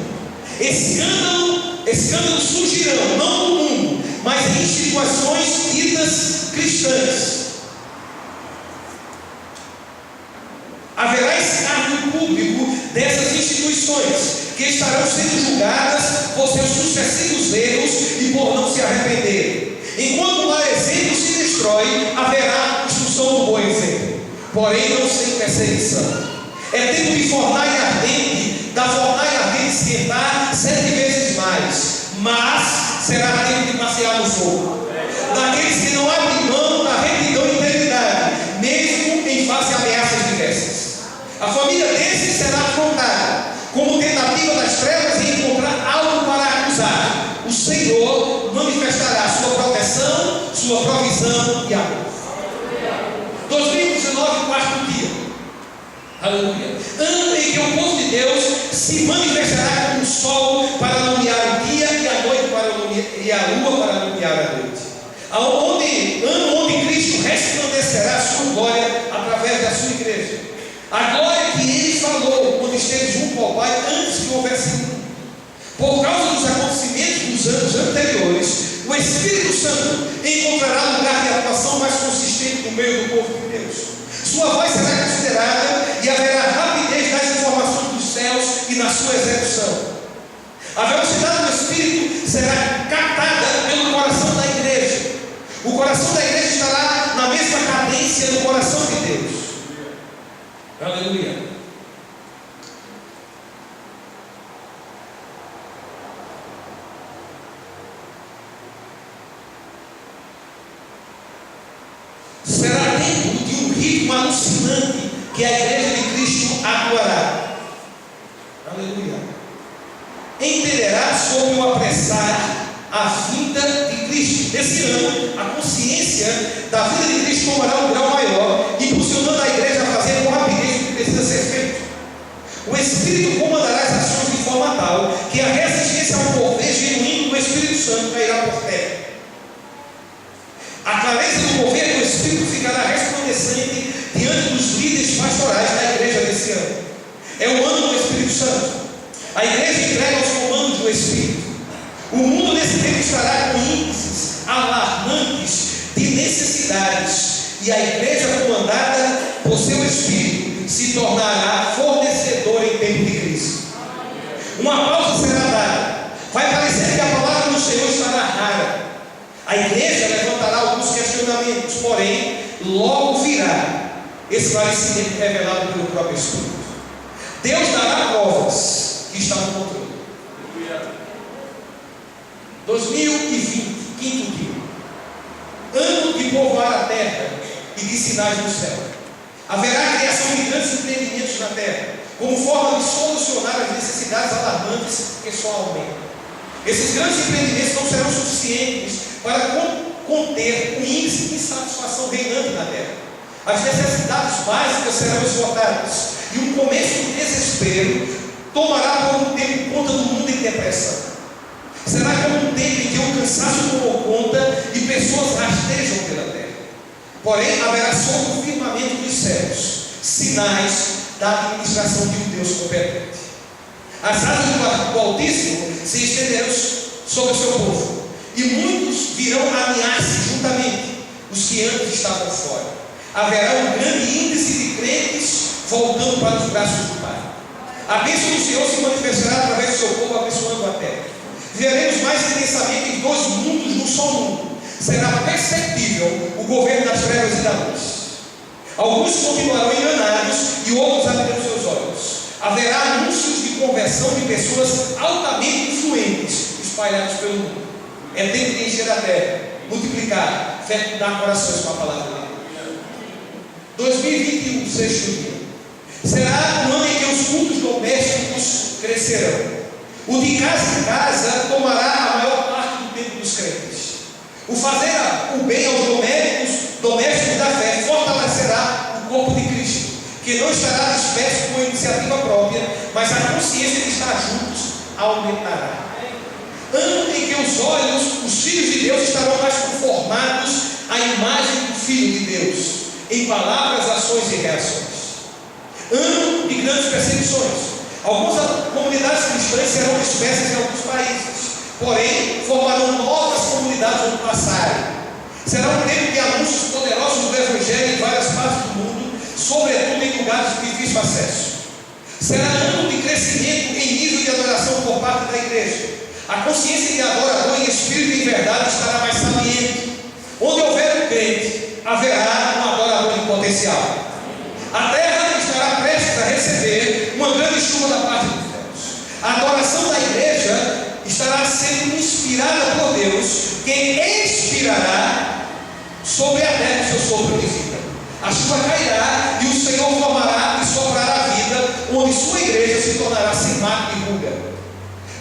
Escândalos surgirão, não no mundo, mas em instituições ditas cristãs. Haverá escárnio público dessas instituições, que estarão sendo julgadas por seus sucessivos erros e por não se arrependerem. Enquanto o mau exemplo se destrói, haverá instrução do bom exemplo, porém não sem perseguição. É tempo de fornalha ardente, da fornalha ardente esquentar 7 vezes mais, mas será tempo de passear no fogo. Daqueles que não abrem mão da retidão e integridade, mesmo em face a ameaças diversas. A família desses será afrontada como tentativa das trevas em encontrar algo para acusar. O Senhor manifestará sua proteção, sua provisão e amor. 2019, quarto dia. Aleluia. Ano em que o povo de Deus se manifestará como o sol para iluminar o dia e a noite e a lua para iluminar a noite. Ano onde Cristo resplandecerá a sua glória através da sua igreja. A glória que Ele falou quando esteve junto ao Pai antes que houvesse mundo. Por causa dos acontecimentos dos anos anteriores, o Espírito Santo encontrará lugar de atuação mais consistente no meio do povo de Deus. Sua voz será considerada e haverá rapidez nas informações dos céus e na sua execução. A velocidade do Espírito será captada pelo coração da igreja. O coração da igreja estará na mesma cadência do coração de Deus. Aleluia. Será tempo de um ritmo alucinante que a igreja de Cristo atuará. Aleluia. Entenderá sobre o apressar a vinda de Cristo. Nesse ano, a consciência da vida de Cristo tomará um grau maior, impulsionando a igreja a fazer com rapidez o que precisa ser feito. O Espírito comandará as ações de forma tal que a resistência ao poder genuíno do Espírito Santo cairá por terra. A clareza do governo do Espírito ficará resplandecente diante dos líderes pastorais da igreja desse ano. É o ano do Espírito Santo. A igreja entrega os comandos do Espírito. O mundo nesse tempo estará com índices alarmantes de necessidades, e a igreja comandada por seu Espírito se tornará fornecedora em tempo de crise. Uma pausa será dada. Vai parecer que a palavra do Senhor estará rara. A igreja levantará alguns questionamentos, porém logo virá esclarecimento revelado pelo próprio Espírito. Deus dará provas que está no controle. 2020, quinto dia. Ano de povoar a terra e de sinais no céu. Haverá a criação de grandes empreendimentos na terra, como forma de solucionar as necessidades alarmantes que só aumentam. Esses grandes empreendimentos não serão suficientes para conter o índice de insatisfação reinante na terra. As necessidades básicas serão esgotadas. E um começo de desespero tomará por um tempo conta do mundo em depressão. Será como um tempo em que o cansaço tomou conta e pessoas rastejam pela terra. Porém, haverá sobre o firmamento dos céus sinais da administração de um Deus competente. As asas do Altíssimo se estenderão sobre o seu povo, e muitos virão alinhar-se juntamente, os que antes estavam fora. Haverá um grande índice de crentes voltando para os braços do Pai. A bênção do Senhor se manifestará através do seu povo, abençoando a terra. Veremos mais intensamente em dois mundos num só mundo. Será perceptível o governo das trevas e da luz. Alguns continuarão enganados e outros abrirão seus olhos. Haverá anúncios de conversão de pessoas altamente influentes espalhados pelo mundo. É tempo de encher a terra, multiplicar, fecundar corações com a palavra de Deus. 2021, sexto dia. Será um ano em que os cultos domésticos crescerão. O de casa em casa tomará a maior parte do tempo dos crentes. O fazer o bem aos domésticos da fé fortalecerá o corpo de Cristo, que não estará disperso por iniciativa própria, mas a consciência de estar juntos aumentará. Ano em que os filhos de Deus estarão mais conformados à imagem do Filho de Deus, em palavras, ações e reações. Ano de grandes perseguições. Algumas comunidades cristãs serão dispersas em alguns países, porém formarão novas comunidades onde passarem. Será um tempo de anúncios poderosos do Evangelho em várias partes do mundo, sobretudo em lugares de difícil acesso. Será ano de crescimento em nível de adoração por parte da igreja. A consciência de adorador em espírito e em verdade estará mais saliente. Onde houver um crente, haverá um adorador em potencial. A terra estará prestes a receber uma grande chuva da parte de Deus. A adoração da igreja estará sendo inspirada por Deus, quem inspirará sobre a terra o seu sopro de vida. A chuva cairá e o Senhor formará e soprará a vida, onde sua igreja se tornará sem mácula e ruga.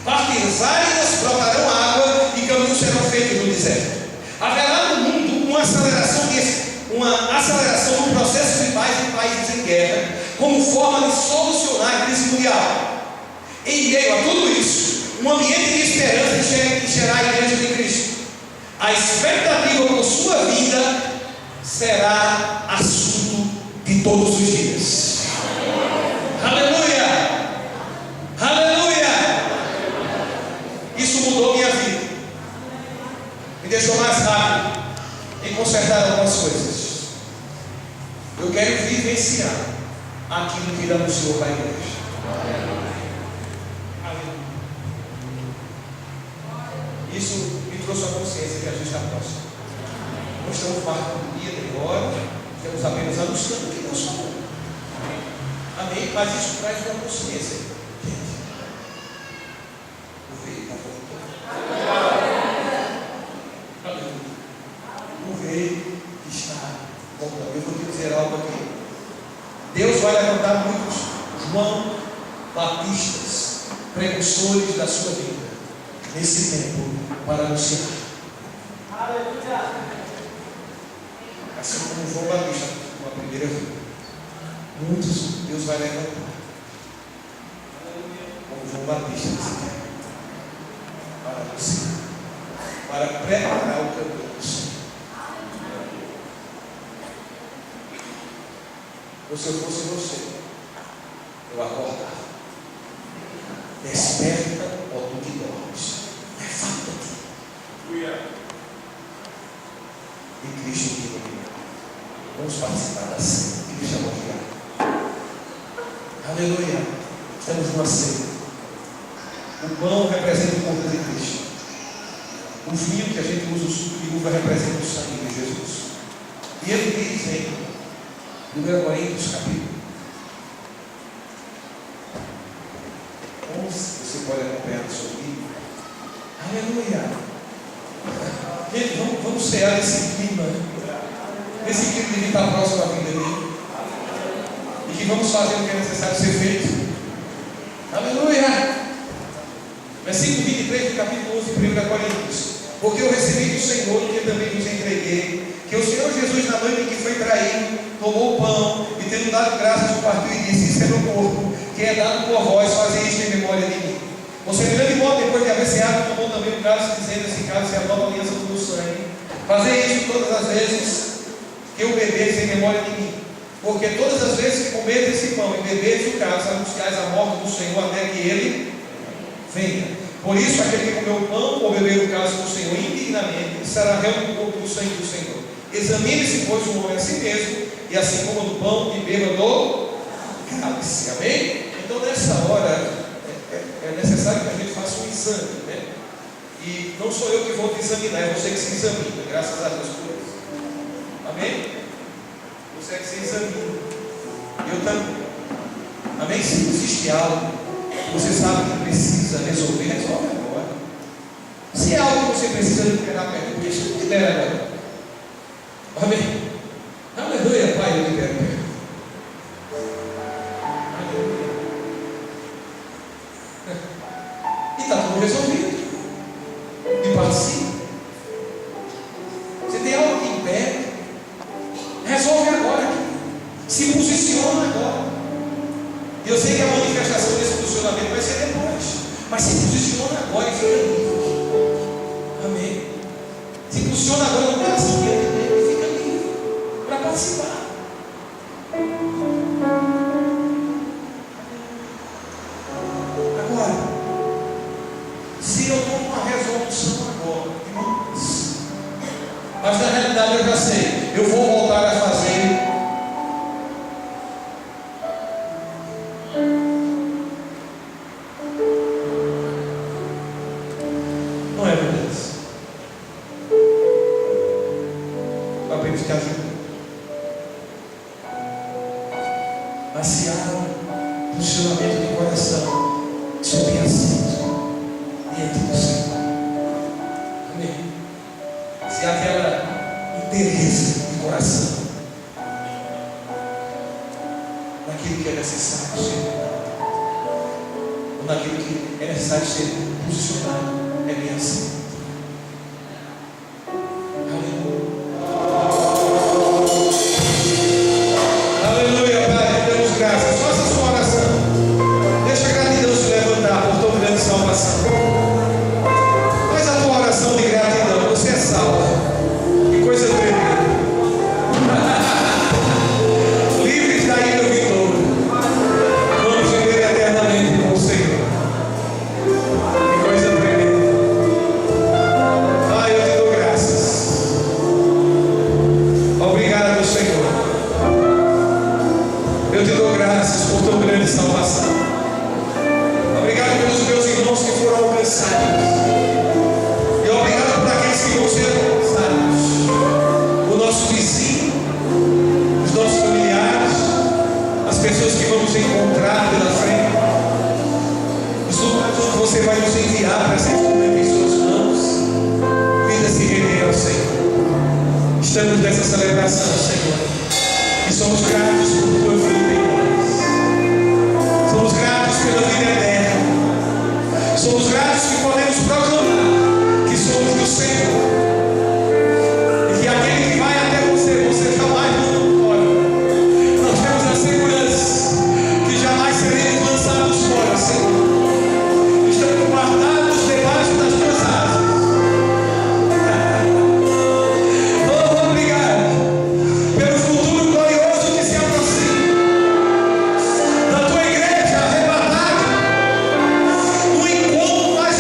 Partes áridas brotarão água e caminhos serão feitos no deserto. Haverá no mundo uma aceleração do processo de paz em países em guerra, como forma de solucionar a crise mundial. Em meio a tudo isso, um ambiente de esperança encherá a igreja de Cristo. A expectativa por sua vida será assunto de todos os dias. Aleluia! Aleluia! Isso mudou minha vida. Me deixou mais rápido em consertar algumas coisas. Eu quero vivenciar aquilo que Ele anunciou para a igreja. Isso me trouxe a consciência que a gente está próximo. Não estamos marcando dia nem hora, estamos apenas anunciando o que Deus falou. Amém? Mas isso traz uma consciência. Gente, o rei está voltando. O rei está voltando. Eu vou te dizer algo aqui. Deus vai levantar muitos João Batistas, precursores da sua vida, nesse tempo, para anunciar. Assim como João Batista, uma primeira vida, muitos Deus vai levantar, como João Batista nesse tempo, para anunciar, para preparar o caminho do Senhor. Se eu fosse você, eu acordava. Desperta, ó tu que dormes. Levanta-te. E Cristo te ilumina. Vamos participar da ceia que Cristo chamou de aleluia. Estamos numa ceia. O pão representa o corpo de Cristo. O vinho que a gente usa, o suco de uva, representa o sangue de Jesus. E ele diz em 1 Coríntios capítulo 11, você pode acompanhar no seu livro. Aleluia. Gente, vamos cear nesse clima. Nesse clima de estar próximo à vida dele. E que vamos fazer o que é necessário ser feito. Aleluia. Versículo 23 do capítulo 11 de 1 Coríntios. Porque eu recebi do Senhor, que eu também vos entreguei, que o Senhor Jesus, na noite em que foi traído, tomou o pão e, tendo dado graças, o partiu e disse: isso é meu corpo, que é dado por vós, fazei isto em memória de mim. Com semelhante modo, depois de haver ceado, tomou também o cálice, dizendo: esse cálice é a nova aliança do meu sangue. Fazei isto todas as vezes que o bebeis em memória de mim. Porque todas as vezes que comeres esse pão e beberes o cálice, anunciais a morte do Senhor até que ele venha. Por isso, aquele que comer o pão ou beber o cálice do Senhor indignamente será réu do corpo do sangue do Senhor. Examine-se, pois, o homem a si mesmo, e assim coma do pão e beba do cálice. Amém? Então, nessa hora, é necessário que a gente faça um exame, né? E não sou eu que vou te examinar, é você que se examina, graças a Deus por isso. Amém? Você é que se examina. Eu também. Amém? Se existe algo que você sabe que precisa resolver, resolve agora. Se é algo que você precisa liberar perto disso, libera agora. Amém? Aleluia, Pai, eu libero perto. Aleluia. E está tudo resolvido. E participe. Você tem algo que impede, resolve agora. Se posiciona agora. E eu sei que a manifestação desse posicionamento vai ser depois, mas se posiciona agora e fica livre. Amém. Se posiciona agora no coração dele e fica livre para participar. Agora, se eu tomo uma resolução agora, irmãos, mas na realidade eu já sei, eu vou voltar a fazer. Não é verdade. Eu apenas te ajudo. Mas se há um posicionamento do coração, isso é bem aceito diante do Senhor. Amém. Se há aquela interesse do coração naquilo que é necessário ser mudado, ou naquilo que é necessário ser posicionado, é bem aceito. Aleluia, Pai, te damos graças. Faça a sua oração. Deixa a gratidão se levantar por tão grande salvação. Faz a tua oração de gratidão. Você é salvo. Que coisa tremenda. Livres da ira vindoura. Vamos viver eternamente com o Senhor. Que coisa tremenda. Pai, eu te dou graças. Obrigado, Senhor. Eu te dou graças por tão grande salvação. Obrigado pelos meus irmãos que foram alcançados. E obrigado por aqueles que vão ser alcançados. O nosso vizinho, os nossos familiares, as pessoas que vamos encontrar pela frente, os lugares onde você vai nos enviar para ser instrumento em suas mãos. Vida se render ao Senhor. Estamos nessa celebração, Senhor. E somos gratos por tua vida em nós. Somos gratos pela vida eterna. Somos gratos que podemos proclamar que somos do Senhor. E que aquele que vai até você, você jamais manda fora. Nós temos a segurança que jamais seremos lançados fora, Senhor. Estamos guardados debaixo das tuas asas. Oh, obrigado pelo futuro glorioso que se aproxima da tua igreja arrebatada, no encontro mais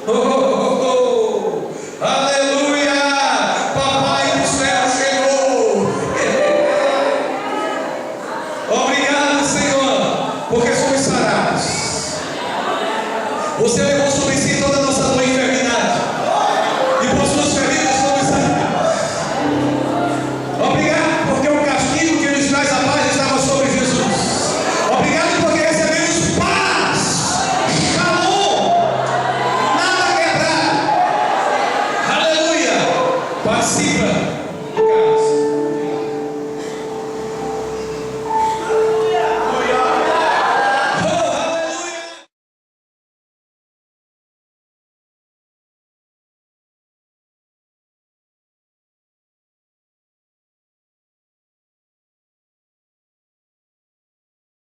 Oh, oh, oh. Aleluia! Papai do céu chegou. Obrigado, Senhor, porque somos sarados. Você levou sobre si toda a nossa doença.